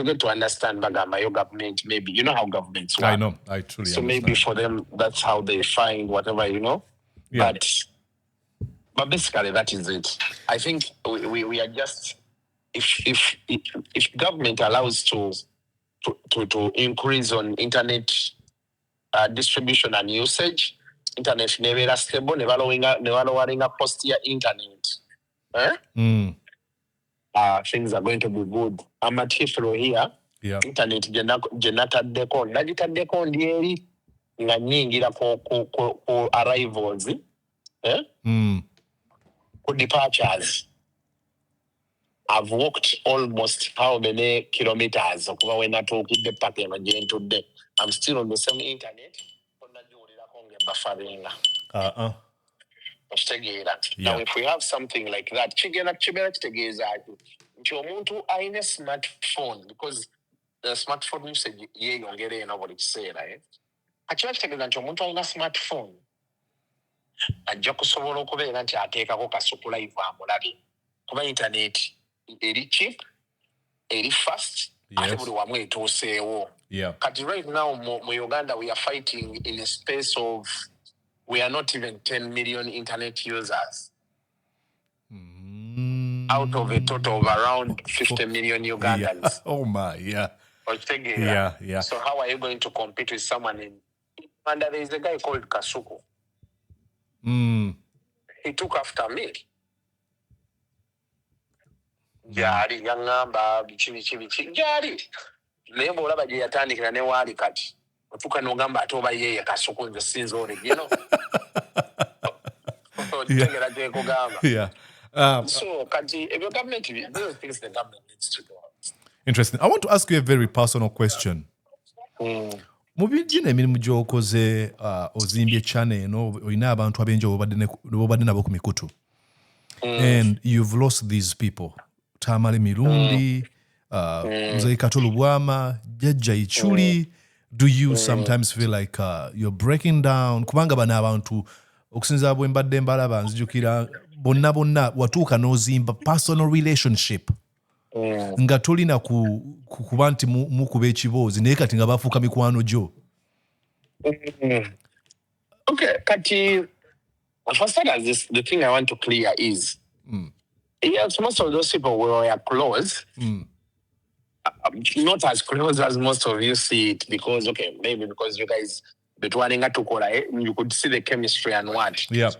S7: get to understand bagamba your government, maybe you know how governments work.
S1: I know, I truly
S7: so
S1: understand.
S7: Maybe for them that's how they find whatever, you know.
S1: Yeah.
S7: But basically that is it. I think we are just if government allows to increase on internet distribution and usage, internet never stable, never lowering a cost here internet. Things are going to be good. I'm at here.
S1: Yeah.
S7: Internet genata decon. Nagita decon dieri nga nyingira ko arrivals. Departures. I've walked almost how many kilometers when I talk in the pattern again today. I'm still on the same internet. Now, if we have something like that, a smartphone, because the smartphone usage, you know what it's saying, right? Actually, a smartphone. Ajja kusobola okubeera nti ateekako Kasuku live amulabe kuba internet eri cheap eri fast ate buli wamu etuuseewo. Kati right now mu Uganda we are fighting in a space of we are not even 10 million internet users out of a total of around 50 million Ugandans.
S1: Yeah. Oh my, yeah. Yeah.
S7: So how are you going to compete with someone in and there is a guy called Kasuku. He took after me. Jari yangamba bichi jari nembo olaba gye yatandikira ne waali kati otuka n'ogamba ate oba yeye Kasuku nze sinzi original.
S1: Yeah.
S7: So kati ebyo government those things the government needs to do.
S1: Interesting. I want to ask you a very personal question. mu bijina emirimu gy'okoze ozimbye channel eno olina abantu abenjo bobadde nabo ku mikutu and you've lost these people Tamale Mirundi Mzee Katolo Bwama Jajja Ichuli do you sometimes feel like you're breaking down kubanga bana abantu okusinza bwe mbadde mbalaba nzijukira bonna watuuka n'ozimba personal relationship nga tolina kuba nti mukuba ekiboozi naye kati nga bafuuka mikwano gyo.
S7: Okay, kati for starters, the thing I want to clear is yes, most of those people were close. Not as close as most of you see it because maybe because you guys you could see the chemistry and what.
S1: Yeah.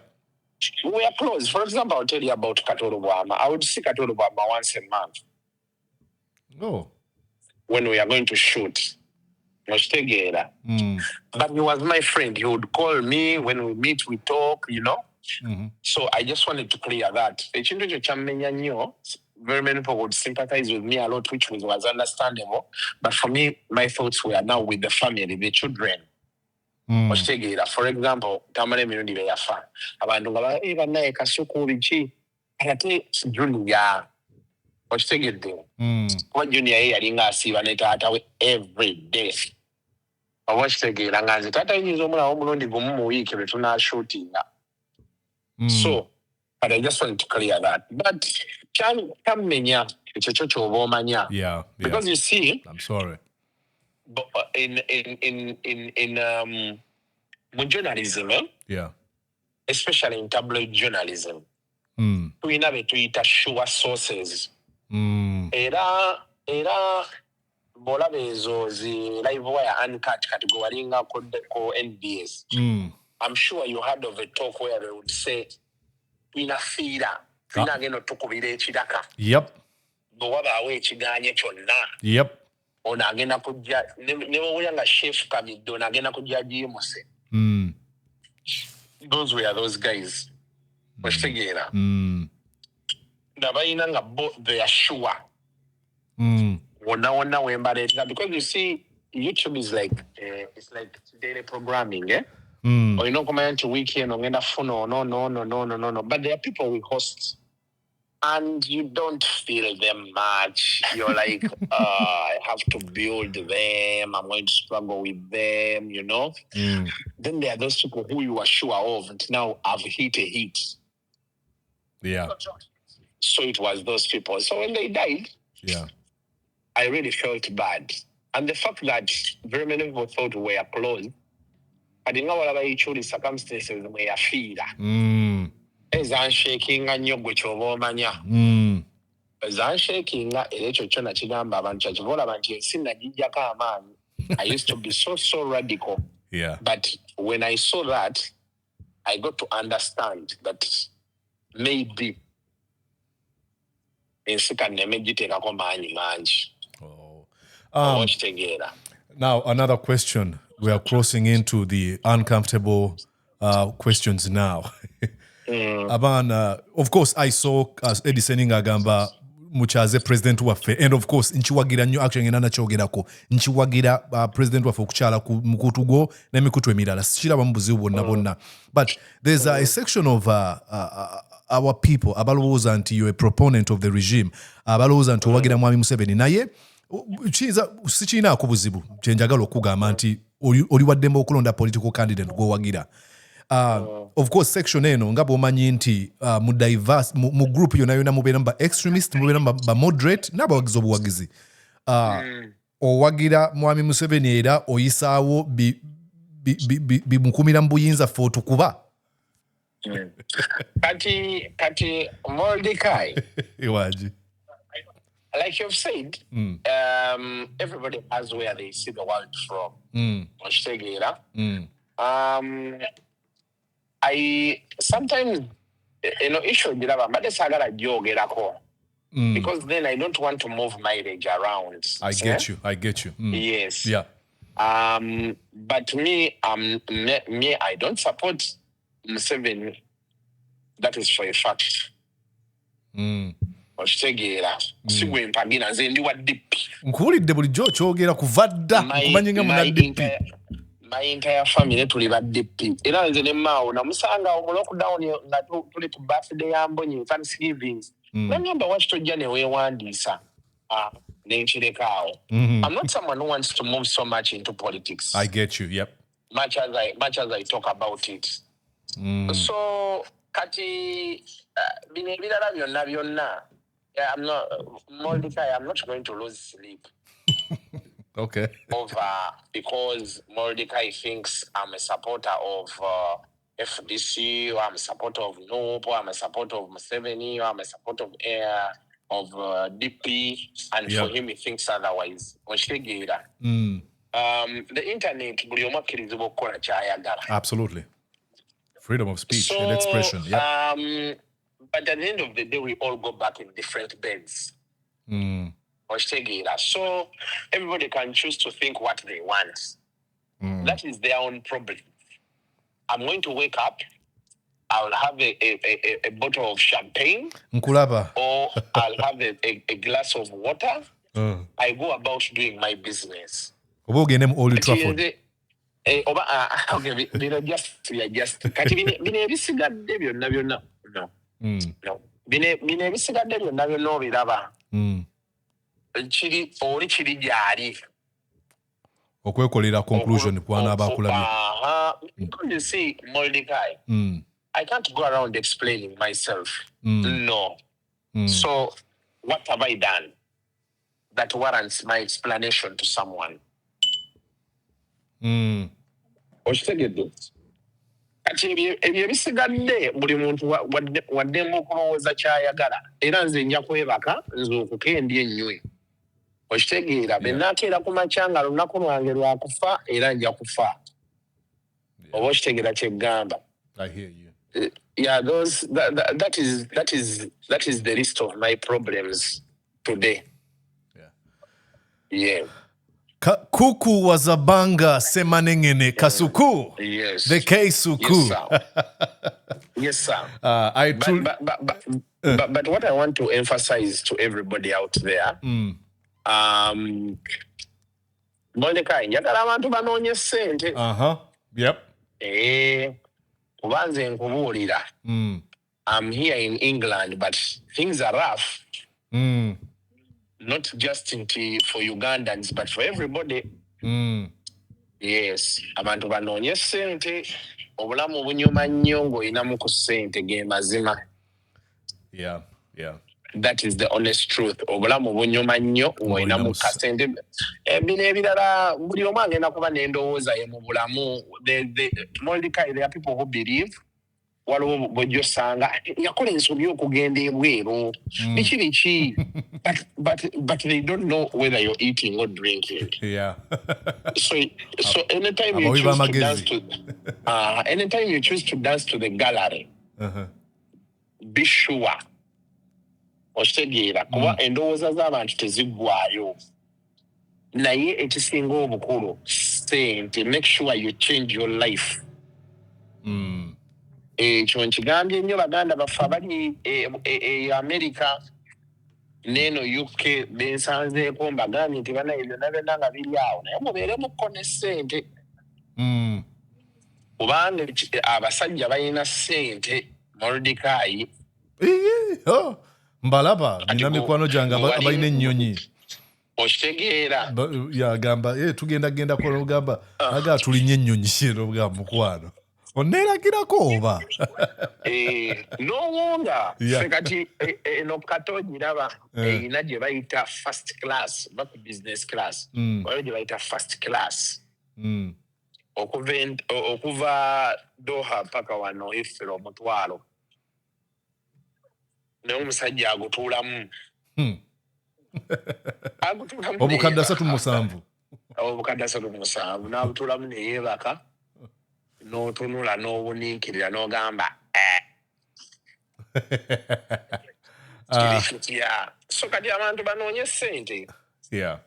S7: We are close. For example, I'll tell you about Katolo Bwama. I would see Katolo Bwama once a month.
S1: Oh.
S7: When we are going to shoot. But he was my friend. He would call me when we meet, we talk, you know. So I just wanted to clear that. Very many people would sympathize with me a lot, which was understandable. But for me, my thoughts were now with the family, the children. For example, Tamale Mirundi Beyafa. Abantu ngaba banaye Kasuku bichi. Ate junior. Ostegede. What junior yali nga asiba ne taata we every day. Awastegera nganze taata yinzo omula omulundi gumu mu week bwe tuna shooting. So, but I just want to clear that. But kamenya ekyo obomanya.
S1: Yeah.
S7: Because you see,
S1: I'm sorry.
S7: In journalism,
S1: yeah,
S7: especially in tabloid journalism, we have to sure sources. Era bola bezo zi live wire uncut category nga ko NBS. I'm sure you heard of a talk where they would say twina feeder twina geno tukubira ekiraka. Yep. Bwaba awe ekiganye kyonna. Yep. Ona agenda kujja ne bwe nga chef Kamiddo agenda kujja Jimose. Those were those guys. Washtegera. Nabayina nga they are sure. Wona wembaleta because you see YouTube is like it's like daily programming, eh? Or you know come into weekend ogenda funo no. But there are people we host and you don't feel them much. You're like, I have to build them. I'm going to struggle with them, you know? Then there are those people who you are sure of and now have hit a hit. Yeah. So it was those people. So when they died, I really felt bad. And the fact that very many people thought we were close, I didn't know what about each other's circumstances we are feeder. Ezan shaking and you go to mania. Ezan shaking echo chona chigamba bancha chivola banchi sinna jijaka man. I used to be so radical. Yeah. But when I saw that, I got to understand that maybe in second nemejite kako manji. Watch together.
S1: Now another question. We are crossing into the uncomfortable questions now. Abana, of course, I saw Edison Ngagamba muchaze president waffe, and of course nchiwagira nnyo actually ngena nachogerako nchiwagira president waffe okukyala ku mukutu go n'emikutu emirala sikiraba mu buzibu bonna. But there's a section of our people abalowooza nti you're a proponent of the regime, abalowooza nti owagira mwami Museveni naye sikiinaako buzibu kyenjagala okugamba nti oli waddembe okulonda political candidate gwowagira. Of course section eno nga bwomanyi nti mu diverse mu group yona mubeera ba extremist mubeera ba moderate n'abawagizi obuwagizi. Owagira mwami Museveni era oyisaawo bimukumira mu buyinza ffe otukuba.
S7: Kati Mordecai.
S1: Iwaji.
S7: Like you've said, everybody has where they see the world from. I sometimes, issue because then I don't want to move mileage around.
S1: I get you.
S7: Yes.
S1: Yeah.
S7: But me, I don't support Museveni. That is for a fact. okitegeera sigwe mpagina nze ndi wa DP
S1: nkuwulidde bulijjo kyogera kuva dda nkumanye nga muna DP
S7: my entire family tuli ba DP era nze ne maawo namusanga mu lockdown nga tuli ku birthday ya Mbonyi Thanksgiving nangamba waki tojja ne weewandiisa nenkirekawo. I'm not someone who wants to move so much into politics.
S1: I get you, yep.
S7: Much as I talk about it. So kati bino ebirala byonna I'm not Mordecai, I'm not going to lose sleep.
S1: Okay.
S7: Because Mordecai thinks I'm a supporter of FDC, or I'm a supporter of NOP, or I'm a supporter of Museveni, or I'm a supporter of DP, and for him he thinks otherwise. The internet,
S1: absolutely. Freedom of speech and expression. Yep.
S7: But at the end of the day, we all go back in different beds. So everybody can choose to think what they want. That is their own problem. I'm going to wake up, I'll have a bottle of champagne,
S1: Nkulaba.
S7: or I'll have a glass of water. I go about doing my business.
S1: Okay, Trafford.
S7: Okay, just kati bino ebisigadde byonna no bino ebisigadde byonna obiraba kiri gyali
S1: okwekolera conclusion kwana abakulabye.
S7: Because you see, Mordecai, I can't go around explaining myself. No. So what have I done that warrants my explanation to someone? Okitegedde kati ebyo ebisigadde buli muntu waddemu okulowooza kyayagala era nze nja kwebaka nzuukuke ndye ennywe okitegeera bennakeera ku makya nga lunaku lwange lwakufa era nja kufa oba okitegeera kyeggamba. Yeah, that is the list of my problems today. Yeah.
S1: Kuku wazabanga semanengene Kasuku.
S7: Yes.
S1: The Kasuku.
S7: Yes, sir.
S1: I truly.
S7: But what I want to emphasize to everybody out there, Mordecai, njagala abantu banoonye ssente.
S1: Yep.
S7: Kuba nze nkubuulira. I'm here in England, but things are rough. Not just for Ugandans, but for everybody. Yes. Abantu banoonye ssente. Obulamu bunyuma nnyo ng'olinamu ku ssente ge mazima.
S1: Yeah.
S7: That is the honest truth. Obulamu bunyuma nnyo ng'olinamu ka ssente. Bino ebirala buli omu agenda kuba n'endowooza ye mu bulamu. Mordecai, there are people who believe waliwo bw'ojja osanga yakola ensobi okugenda ebweru biki but they don't know whether you're eating or drinking.
S1: Yeah.
S7: So anytime you choose to dance to the gallery, be sure okitegeera kuba endowooza z'abantu teziggwayo naye ekisinga obukulu ssente. Make sure you change your life. Ekyo nkigambye nnyo baganda baffe abali America n'eno UK bensanzeeko mbagambye nti bana ebyo byonna nga biri awo naye mubeeremuko ne ssente kubanga abasajja balina ssente. Mordecai
S1: mbalaba nina mikwano gyange abalina ennyonyi
S7: okitegeera
S1: yagamba tugenda kola ogamba aga tulinye ennyonyi kiro bwa mukwano oneeragirako oba
S7: n'owonga kati eno kato giraba erina gye bayita first class oba ku business class waliwo gye bayita first class okuva Doha paka wano Heathrow omutwalo naye omusajja agutuulamu
S1: obukadde 37
S7: n'abutuulamu neyeebaka n'otunula n'obuniikirira n'ogamba so kati abantu banoonye ssente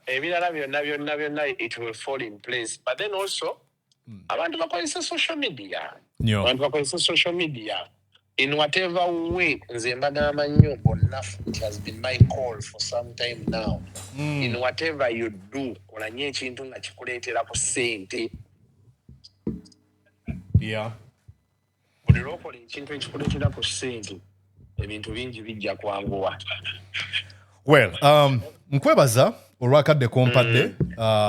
S7: ebirala byonna it will fall in place. But then also abantu bakozesa social media in whatever way, nze mbagamba nnyo bonna, it has been my call for some time now. In whatever you do, olanye ekintu nga kikuleetera ku ssente.
S1: Yeah.
S7: Buli lw'okola ekintu ekikuleetera ku ssente, ebintu bingi bijja kwanguwa.
S1: Well, nkwebaza olwakadde kompadde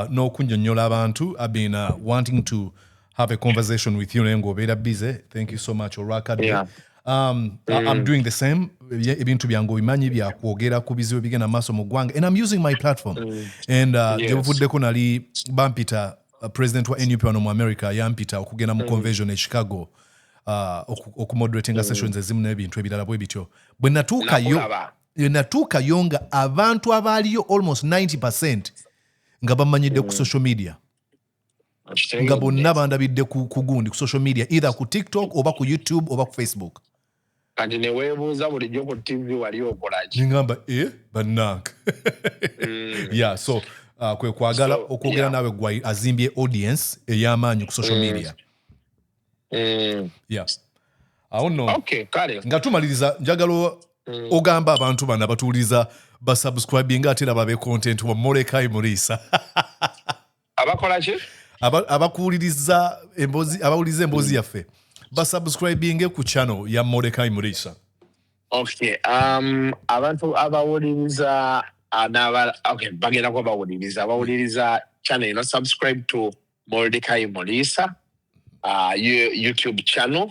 S1: n'okunnyonnyola abantu. I've been wanting to have a conversation with you naye ng'obeera busy. Thank you so much olwakadde.
S7: Yeah.
S1: I'm doing the same. Ebintu byange obimanyi bya kwogera ku bizibu bigenda maaso mu ggwanga, and I'm using my platform. And gye buvuddeko nali bampita president wa NUP wano mu America yampita okugenda mu convention e Chicago okumoderatinga sessions ezimu n'ebintu ebirala bwe bityo. Bwe natuukayo nga abantu abaaliyo almost 90% nga bamanyidde ku social media, nga bonna bandabidde ku gundi ku social media, either ku TikTok oba ku YouTube oba ku Facebook.
S7: Kati ne weebuuza bulijjo ku TV wali okola ki?
S1: Ngamba bannange. Yeah, so kwe kwagala okwogera naawe gwe azimbye audience ey'amaanyi ku social media. Yeah. Awo nno nga tumaliriza njagala ogamba abantu bano abatuuliza basubscribing ate era babe content wa Mordecai Murisa.
S7: Abakola ki?
S1: Abakuwuliriza emboozi yaffe basubscribing ku channel ya Mordecai Murisa.
S7: Okay. Abantu abawuliriza bagenda kuba bawuliriza channel eno, subscribe to Mordecai Murisa YouTube channel,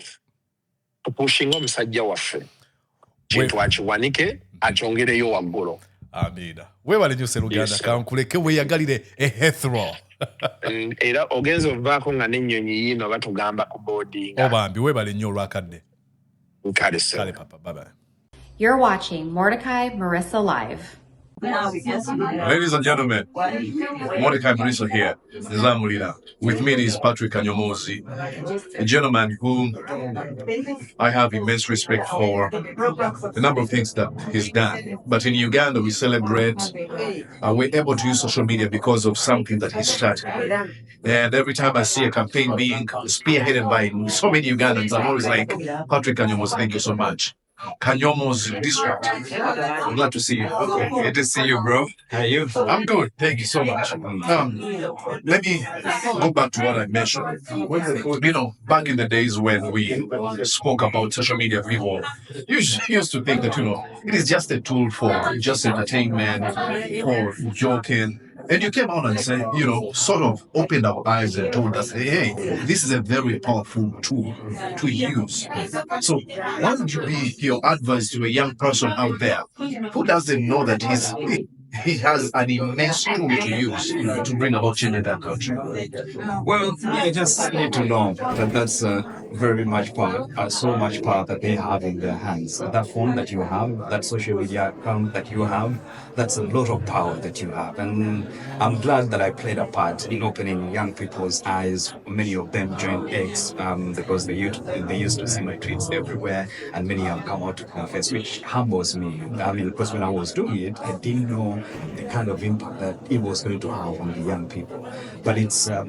S7: tupushinga omusajja waffe kintu akiwanike akyongereyo waggulu.
S1: Amina. Weebale nnyo Sseruganda, kankuleke weeyagalire Heathrow.
S7: Era ogenza ovaako nga n'ennyonyi yiino batugamba ku boardinga.
S1: Obambi weebale nnyo olwakadde.
S7: Kale
S1: papa, bye-bye.
S5: You're watching Mordecai Marissa Live.
S1: Ladies and gentlemen, Mordecai Marisa here, Nizamulira. With me is Patrick Kanyomoozi, a gentleman whom I have immense respect for the number of things that he's done. But in Uganda, we celebrate, we're able to use social media because of something that he started. And every time I see a campaign being spearheaded by so many Ugandans, I'm always like, Patrick Kanyomoozi, thank you so much. Kanyomoozi district. I'm glad to see you. Good to see you, bro. How are you? I'm good. Thank you so much. Let me go back to what I mentioned. Back in the days when we spoke about social media, people used to think that, it is just a tool for just entertainment, for joking. And you came out and said, sort of opened our eyes and told us, hey, this is a very powerful tool to use. So what would be your advice to a young person out there who doesn't know that he has an immense tool to use to bring about change in that country?
S8: Well, you just need to know that that's very much so much power that they have in their hands. That phone that you have, that social media account that you have, that's a lot of power that you have. And I'm glad that I played a part in opening young people's eyes. Many of them joined X because they used to see my tweets everywhere, and many have come out to confess, which humbles me. I mean, because when I was doing it, I didn't know the kind of impact that it was going to have on the young people. But it's proof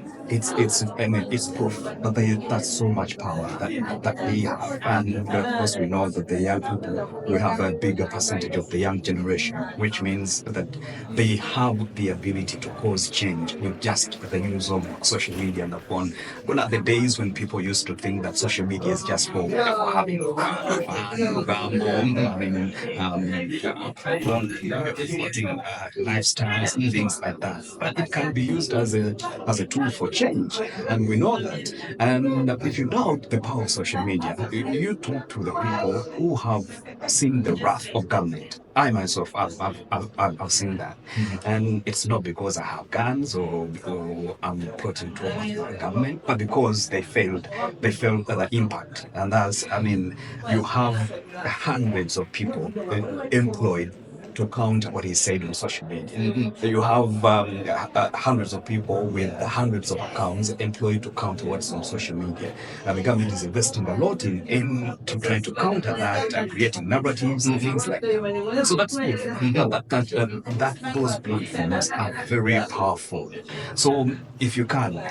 S8: that that's so much power that they have. And of course, we know that the young people, we have a bigger percentage of the young generation, which means that they have the ability to cause change with just the use of social media and upon. Gone are the days when people used to think that social media is just for having lifestyles and things like that. But it can be used as a tool for change, and we know that. And if you doubt the power of social media, you talk to the people who have seen the wrath of government. I myself, I've seen that. And it's not because I have guns or I'm plotting to the government, but because they felt the impact. And that's, you have hundreds of people employed to counter what he said on social media. You have hundreds of people with hundreds of accounts employed to counter what's on social media. And the government is investing a lot in to try to counter that and creating narratives and things like that. So that's good. Those platforms are very powerful. So if you can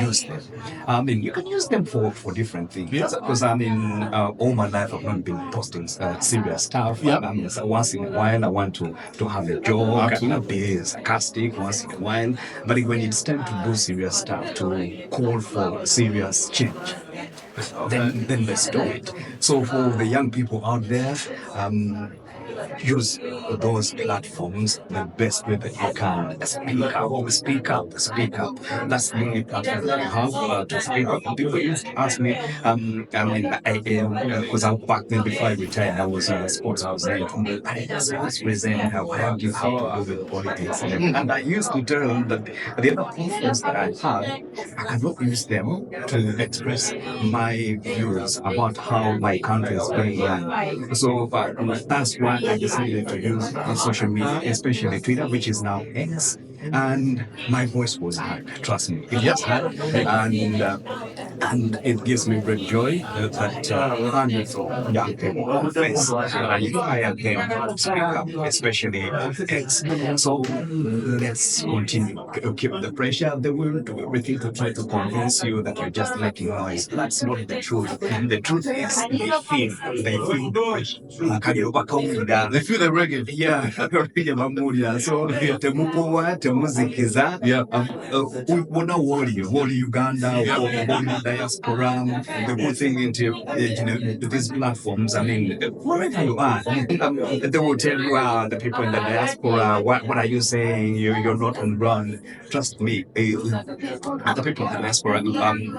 S8: use them, I mean, you can use them for different things. Because I mean, all my life I've not been posting serious stuff. I mean, so once in a while I want to have a joke and be sarcastic once in a while. But when it's time to do serious stuff, to call for serious change, then let's do it. So for the young people out there, use those platforms the best way that you can. Speak up. That's the only platform that you have to speak up. And people used to ask me, I mean, because back then before I retired, I was in sports. I was there. I just asked present how do you have to do with politics? And I used to tell them that the other platforms that I had, I cannot use them to express my views about how my country is going on. So that's why I decided to use social media, especially Twitter, which is now X. And my voice was heard. Trust me, it was heard, and it gives me great joy that hundreds of young people face I inspire them to speak up, especially on X. So let's continue. Keep the pressure. They will do everything to try to convince you that you're just making noise. That's not the truth. The truth is they feel the pressure.
S1: They feel the reggae.
S8: Yeah, reggae mamulia. So temupowa, temuzikiza. Wona woli Uganda, woli diaspora. The good thing into these platforms, I mean, wherever you are, they will tell you, the people in the diaspora, what are you saying? You're not on ground. Trust me, the people in the diaspora,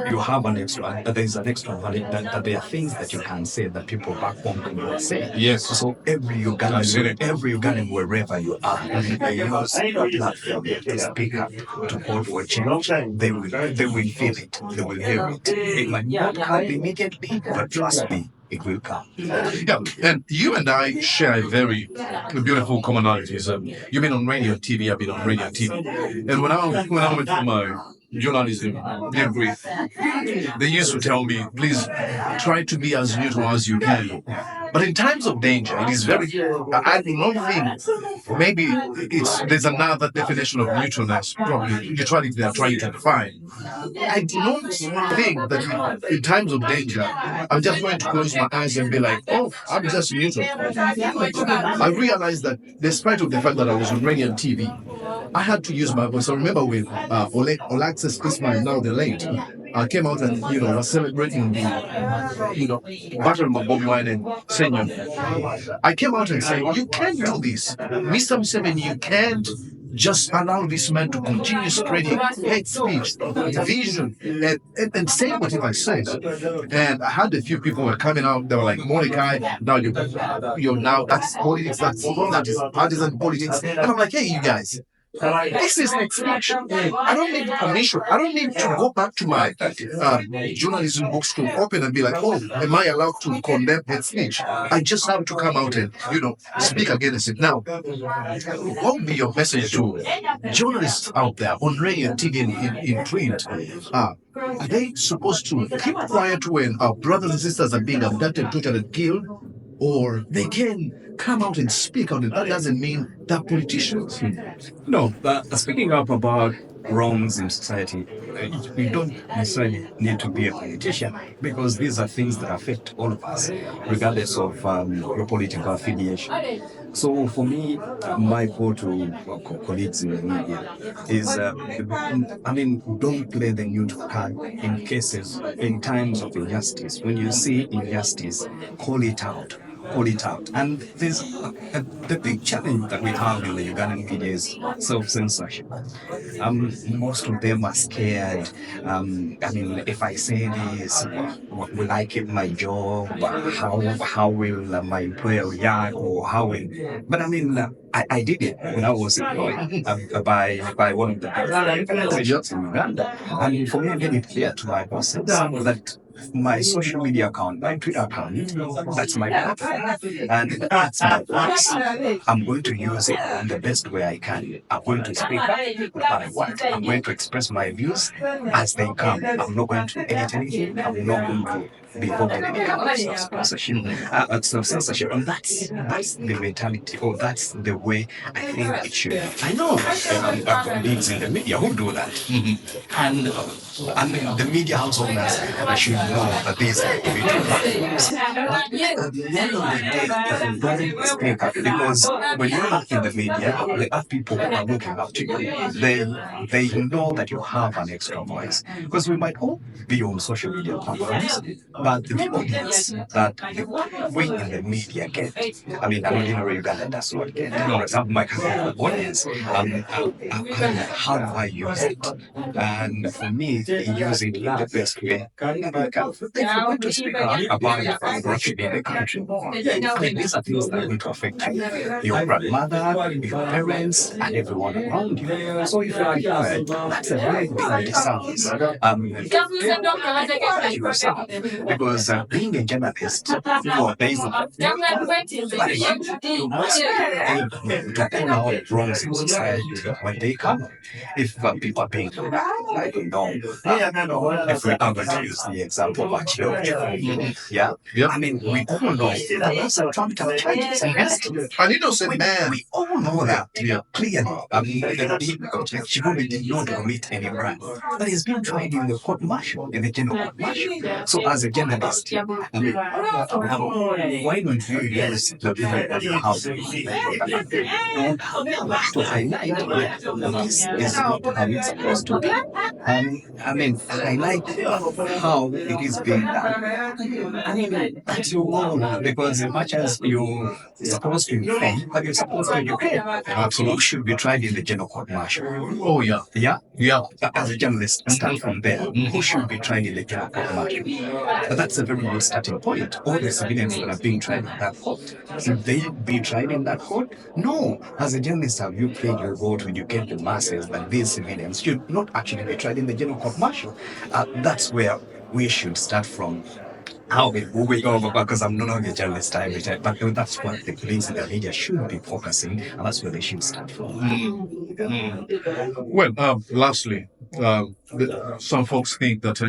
S8: you have an extra. There's an extra value that there are things that you can say that people back home cannot say.
S1: Yes.
S8: So every Ugandan, wherever you are, they use a platform to speak up, to call for change. They will feel it. They will hear it. It might not come immediately, but trust me, it will come.
S1: Yeah, and you and I share a very beautiful commonalities. You've been on radio and TV, I've been on radio and TV. And when I went through my journalism degree, they used to tell me, please try to be as neutral as you can. But in times of danger, it is very, I do not think, maybe there's another definition of neutralness, probably neutrality they are trying to define. I do not think that in times of danger, I'm just going to close my eyes and be like, oh, I'm just neutral. I realized that despite of the fact that I was on radio and TV, I had to use my voice. I remember when Olaxis Ismail, now the late, came out and was celebrating the battle of Bobi Wine and Senior. I came out and said, you can't do this, Mr. Museveni. You can't just allow this man to continue spreading hate speech, division, and saying whatever he says. And I had a few people who were coming out. They were like, Mordecai, now you're now that's politics. That is partisan politics. And I'm like, hey, you guys. This is hate speech. I don't need permission. I don't need to go back to my journalism books to open and be like, oh, am I allowed to condemn hate speech? I just have to come out and, speak against it. Now, what would be your message to journalists out there on radio and TV and in print? Are they supposed to keep quiet when our brothers and sisters are being abducted, tortured, and killed? Or they can come out and speak on it? That doesn't mean they're politicians.
S8: No, speaking up about wrongs in society, you don't necessarily need to be a politician, because these are things that affect all of us, regardless of your political affiliation. So for me, my call to colleagues in the media is, don't play the neutral card in times of injustice. When you see injustice, call it out. And there's the big challenge that we have in the Ugandan media is self-censorship. Most of them are scared. If I say this, will I keep my job? How will my employer react? Or how will... But I did it when I was employed by one of the organizations in Uganda. And for me, I made it clear to my bosses that my social media account, my Twitter account, that's my platform. And that's my voice. I'm going to use it in the best way I can. I'm going to speak up what I want. I'm going to express my views as they come. I'm not going to edit anything. I'm not going to be involved in any kind of self-censorship. Self-censorship. And that's the mentality, or that's the way I think it should be. I know colleagues in the media who do that. And I mean, the media house owners should know that these are individual platforms. At the end of the day, if you speak up, because when you look in the media, there are people who are looking up to you. They know that you have an extra voice. Because we might all be on social media platforms, but the audience that we in the media get, I mean, an ordinary Ugandan does not get. For example, my audience, how do I use it? And for me, use it in the best way. If you want to speak out about corruption in the country, I mean, these are things that are going to affect you, your grandmother, your parents, and everyone around you. So if you are heard, that's a very big distance. Yourself, because being a journalist, there is you must be able to call out wrongs in society when they come. If people are being, I don't know, if we are going to use the example of Achille, yeah, I mean, we all know that that's a trumped up charges against him.
S2: An innocent man.
S8: We all know that clearly. I mean, Chibumi did not commit any crime, but he's been tried in the court martial, in the general court martial. So, as a journalist, I mean, why don't you use the people that you have to highlight this is not how it's supposed to be? I mean, highlight how it is being done. I mean, that's your role, because as much as you're supposed to defend, but you're supposed to defend. Absolutely. You should be tried in the general court martial.
S2: Oh, yeah.
S8: Yeah?
S2: Yeah.
S8: As a journalist, start from there. Who should be tried in the general court martial? That's a very good starting point. All the civilians that are being tried in that court, should they be tried in that court? No. As a journalist, have you played your role to educate the masses that these civilians should not actually be tried in the general court martial? That's where we should start from. How we over, because I'm no longer a journalist, but that's what the police and the media should be focusing, and that's where they should start from.
S2: Well, lastly, some folks think that,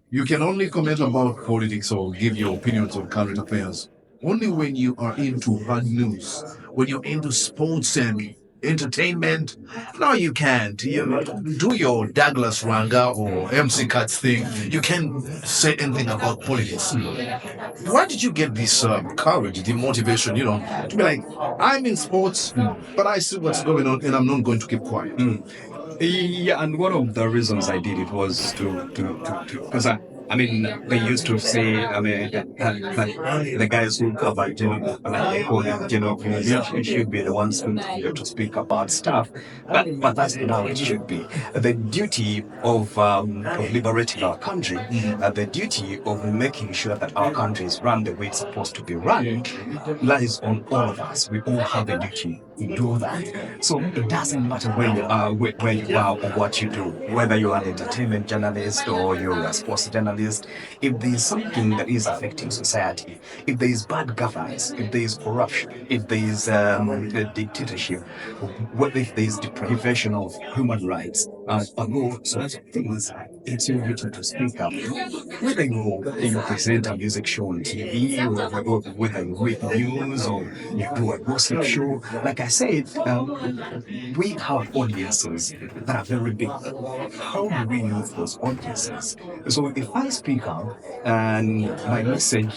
S2: you can only comment about politics or give your opinions on current affairs only when you are into hard news, when you're into sports and entertainment. No, you can't. You do your Douglas Ranga or MC Katz thing. You can't say anything about politics. Where did you get this courage, the motivation, to be like, I'm in sports, but I see what's going on and I'm not going to keep quiet?
S8: Yeah, and one of the reasons I did it was to because I mean, they used to say, I mean, the guys who cover, like they call them, should be the ones who to speak about stuff. But that's not how it should be. The duty of liberating our country, the duty of making sure that our country is run the way it's supposed to be run, lies on all of us. We all have a duty to do that. So it doesn't matter where you are or what you do, whether you're an entertainment journalist or you're a sports journalist. If there is something that is affecting society, if there is bad governance, if there is corruption, if there is dictatorship, what if there is deprivation of human rights, and all sorts of things, it's your duty to speak up. Whether you present a music show on TV, or whether you read news, or you do a gossip show, like I said, we have audiences that are very big. How do we use those audiences? So if I speak up and my message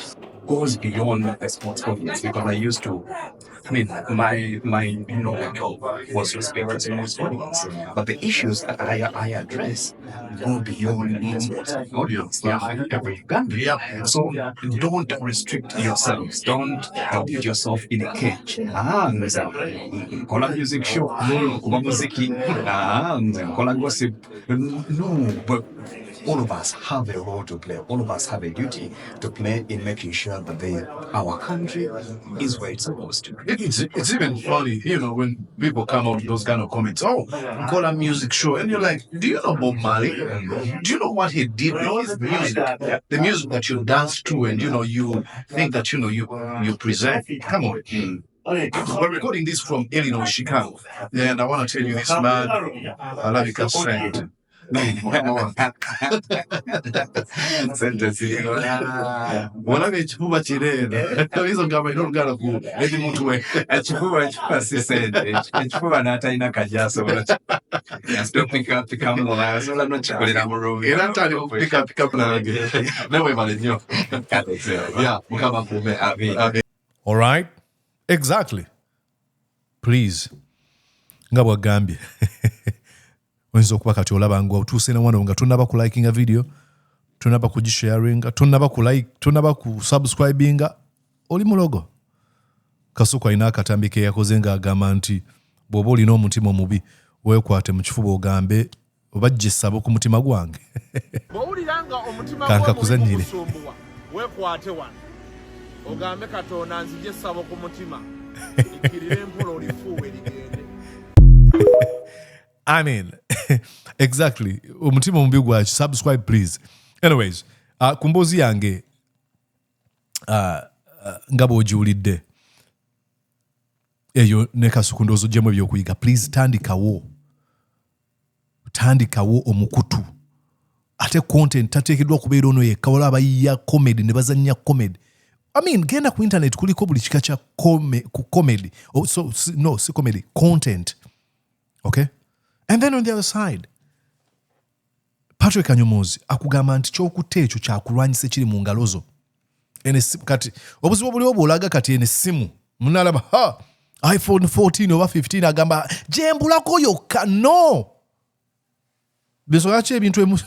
S8: goes beyond the sports audience, because I used to, I mean, my goal was to speak to the sports audience, but the issues that I address go beyond the sports audience. They are every country. So don't restrict yourselves. Don't put yourself in a cage. Kola music show, kuba muziki, kola gossip. No, but all of us have a role to play. All of us have a duty to play in making sure that our country is where it's supposed to be.
S2: it's even funny, when people come out with those kind of comments. Oh, Nkola music show, and you're like, do you know Bob Marley? Do you know what he did with his music? The music that you dance to, and you think that you present. Come on. We're recording this from Illinois, Chicago, and I want to tell you this man, I love you, Kasuku. Walabe ekifuba kireera oyinza ogamba ina olugala ku ekimuntu we
S8: ekifuba kifa si sente ekifuba n'atalina kajja asobola asobola nokikolera mu ruumi
S2: era ntali okupikapika pulange newebale nnyo mukama kuume
S1: All right? Exactly. Please. Nga bwagambye. Oyinza okuba kati olaba nga otuuse ne wano nga tonnaba ku likinga video, tonnaba ku gisharinga, tonnaba ku subscribinga, oli mulogo. Kasuku alina akatambi ke yakoze ng'agamba nti bw'oba olina omutima omubi weekwate mu kifuba ogambe oba gye ssaba ku mutima gwange.
S4: bw'owulira nga omutima
S1: Kankakuzannyire.
S4: gwomusumbuwa weekwate wano ogambe Katonda nzije essabo ku mutima ikkirire empola olifuuwe ligende.
S1: I mean, exactly. Omutima omubi gwaki, subscribe please. Anyways, ku mboozi yange nga bw'ogiwulidde eyo ne Kasuku ndowooza oggyemu ebyokuyiga, please tandikawo omukutu. Ate content tateekeddwa kubeera ono yekka, waliwo abayiya comedy ne bazannya comedy. I mean, genda ku internet kuliko buli kika kya comedy. No, si comedy, content. Okay? And then on the other side, Patrick Kanyomoozi akugamba nti ky'okutte ekyo kyakulwanyisa ekiri mu ngalo zo. Kati obuzibu buliwo bw'olaga kati eno essimu munalaba iPhone 14 oba 15 agamba gyembulako yokka. No! Bisobola ki ebintu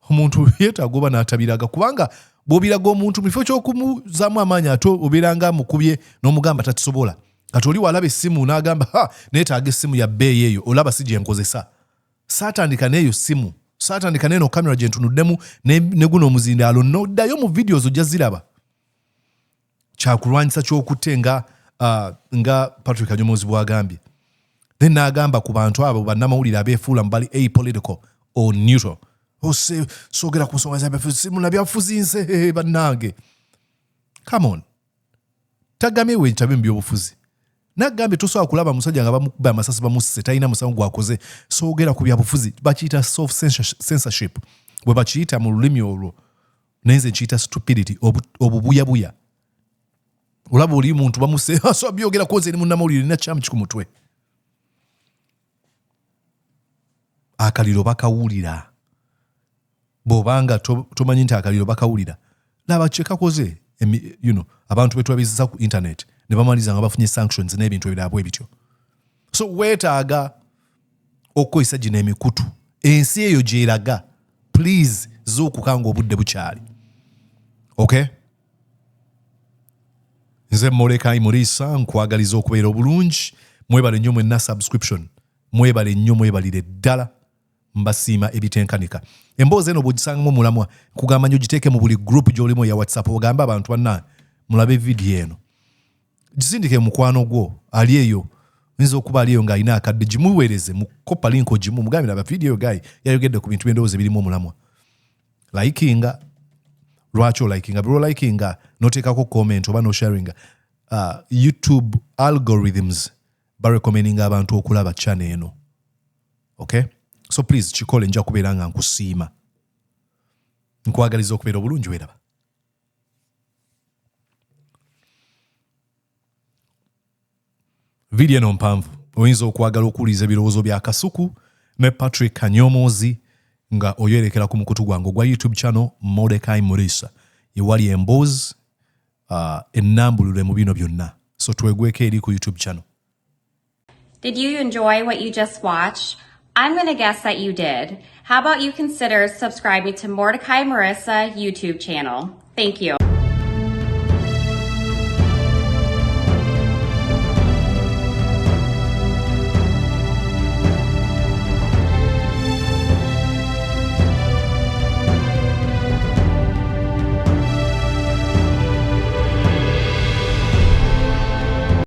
S1: omuntu yeetaaga oba n'atabiraga, kubanga bw'obiraga omuntu mu kifo ky'okumuzaamu amaanyi ate obeera nga amukubye n'omugamba tatisobola. Kati oli walaba essimu n'agamba neetaaga essimu ya bbeeyi eyo, olaba si gye nkozesa. Saatandika n'eyo ssimu, saatandika n'eno kamera gye ntunuddemu ne guno omuzindaalo, n'oddayo mu videos ojja ziraba. Kyakulwanyisa ky'okutte nga Patrick Kanyomoozi bw'agambye. Then n'agamba ku bantu abo bannamawulire abeefuula mu bali apolitical or neutral. Soogera ku nsonga z'ebyabufuzi, munnabyabufuzi nse bannange. Come on. Tagame wentabye mu byobufuzi. Nagambye tosobola kulaba musajja nga bamukuba amasasi bamusse talina musango gwakoze, soogera ku byabufuzi. Bakiyita soft censorship. Bwe bakiyita mu lulimi olwo nenze nkiyita stupidity, obubuyabuya. Olaba oli muntu bamusse so byogera koze ni munnamawulire na kyamu kikumutwe. Akaliro bakawulira. Bw'obanga tomanyi nti akaliro bakawulira, laba kye kakoze, abantu betwabizisa ku internet ne bamaliza nga bafunye sanctions n'ebintu ebirala bwe bityo. So weetaaga okukozesa gino emikutu, ensi eyo gyeraga. Please zuukukanga obudde bukyali. Okay? Nze Mordecai Murisa nkwagaliza okubeera obulungi. Mwebale nnyo mwenna subscription. Mwebale nnyo, mwebalire ddala. Mbasiima ebitenkanika. Emboozi eno bw'ogisangamu mulamwa, kugamba nnyo giteeke mu buli group gy'olimu ya WhatsApp, ogambe abantu banna mulabe video eno. Gisindike mukwano gwo ali eyo, nzo okuba ali eyo ng'alina akadde, gimuweereze mu kopa link ogimu, mugambire aba video guy yayogedde ku bintu by'endowooza ebirimu omulamwa. Likinga, lwaki olikinga? Bwe olikinga n'oteekako comment oba no-sharinga, YouTube algorithms barecommendinga abantu okulaba channel eno. Okay? So please kikole, nja kubeera nga nkusiima. Nkwagaliza okubeera obulungi, weeraba. Video eno mpanvu. Oyinza okwagala okuwuliza ebirowoozo bya Kasuku ne Patrick Kanyomoozi nga oyerekera ku mukutu gwange ogwa YouTube channel Mordecai Murisa. Yewali emboozi ennambulule mu bino byonna. So twegweko eri ku YouTube channel.
S5: Did you enjoy what you just watched? I'm going to guess that you did. How about you consider subscribing to Mordecai Marissa YouTube channel? Thank you.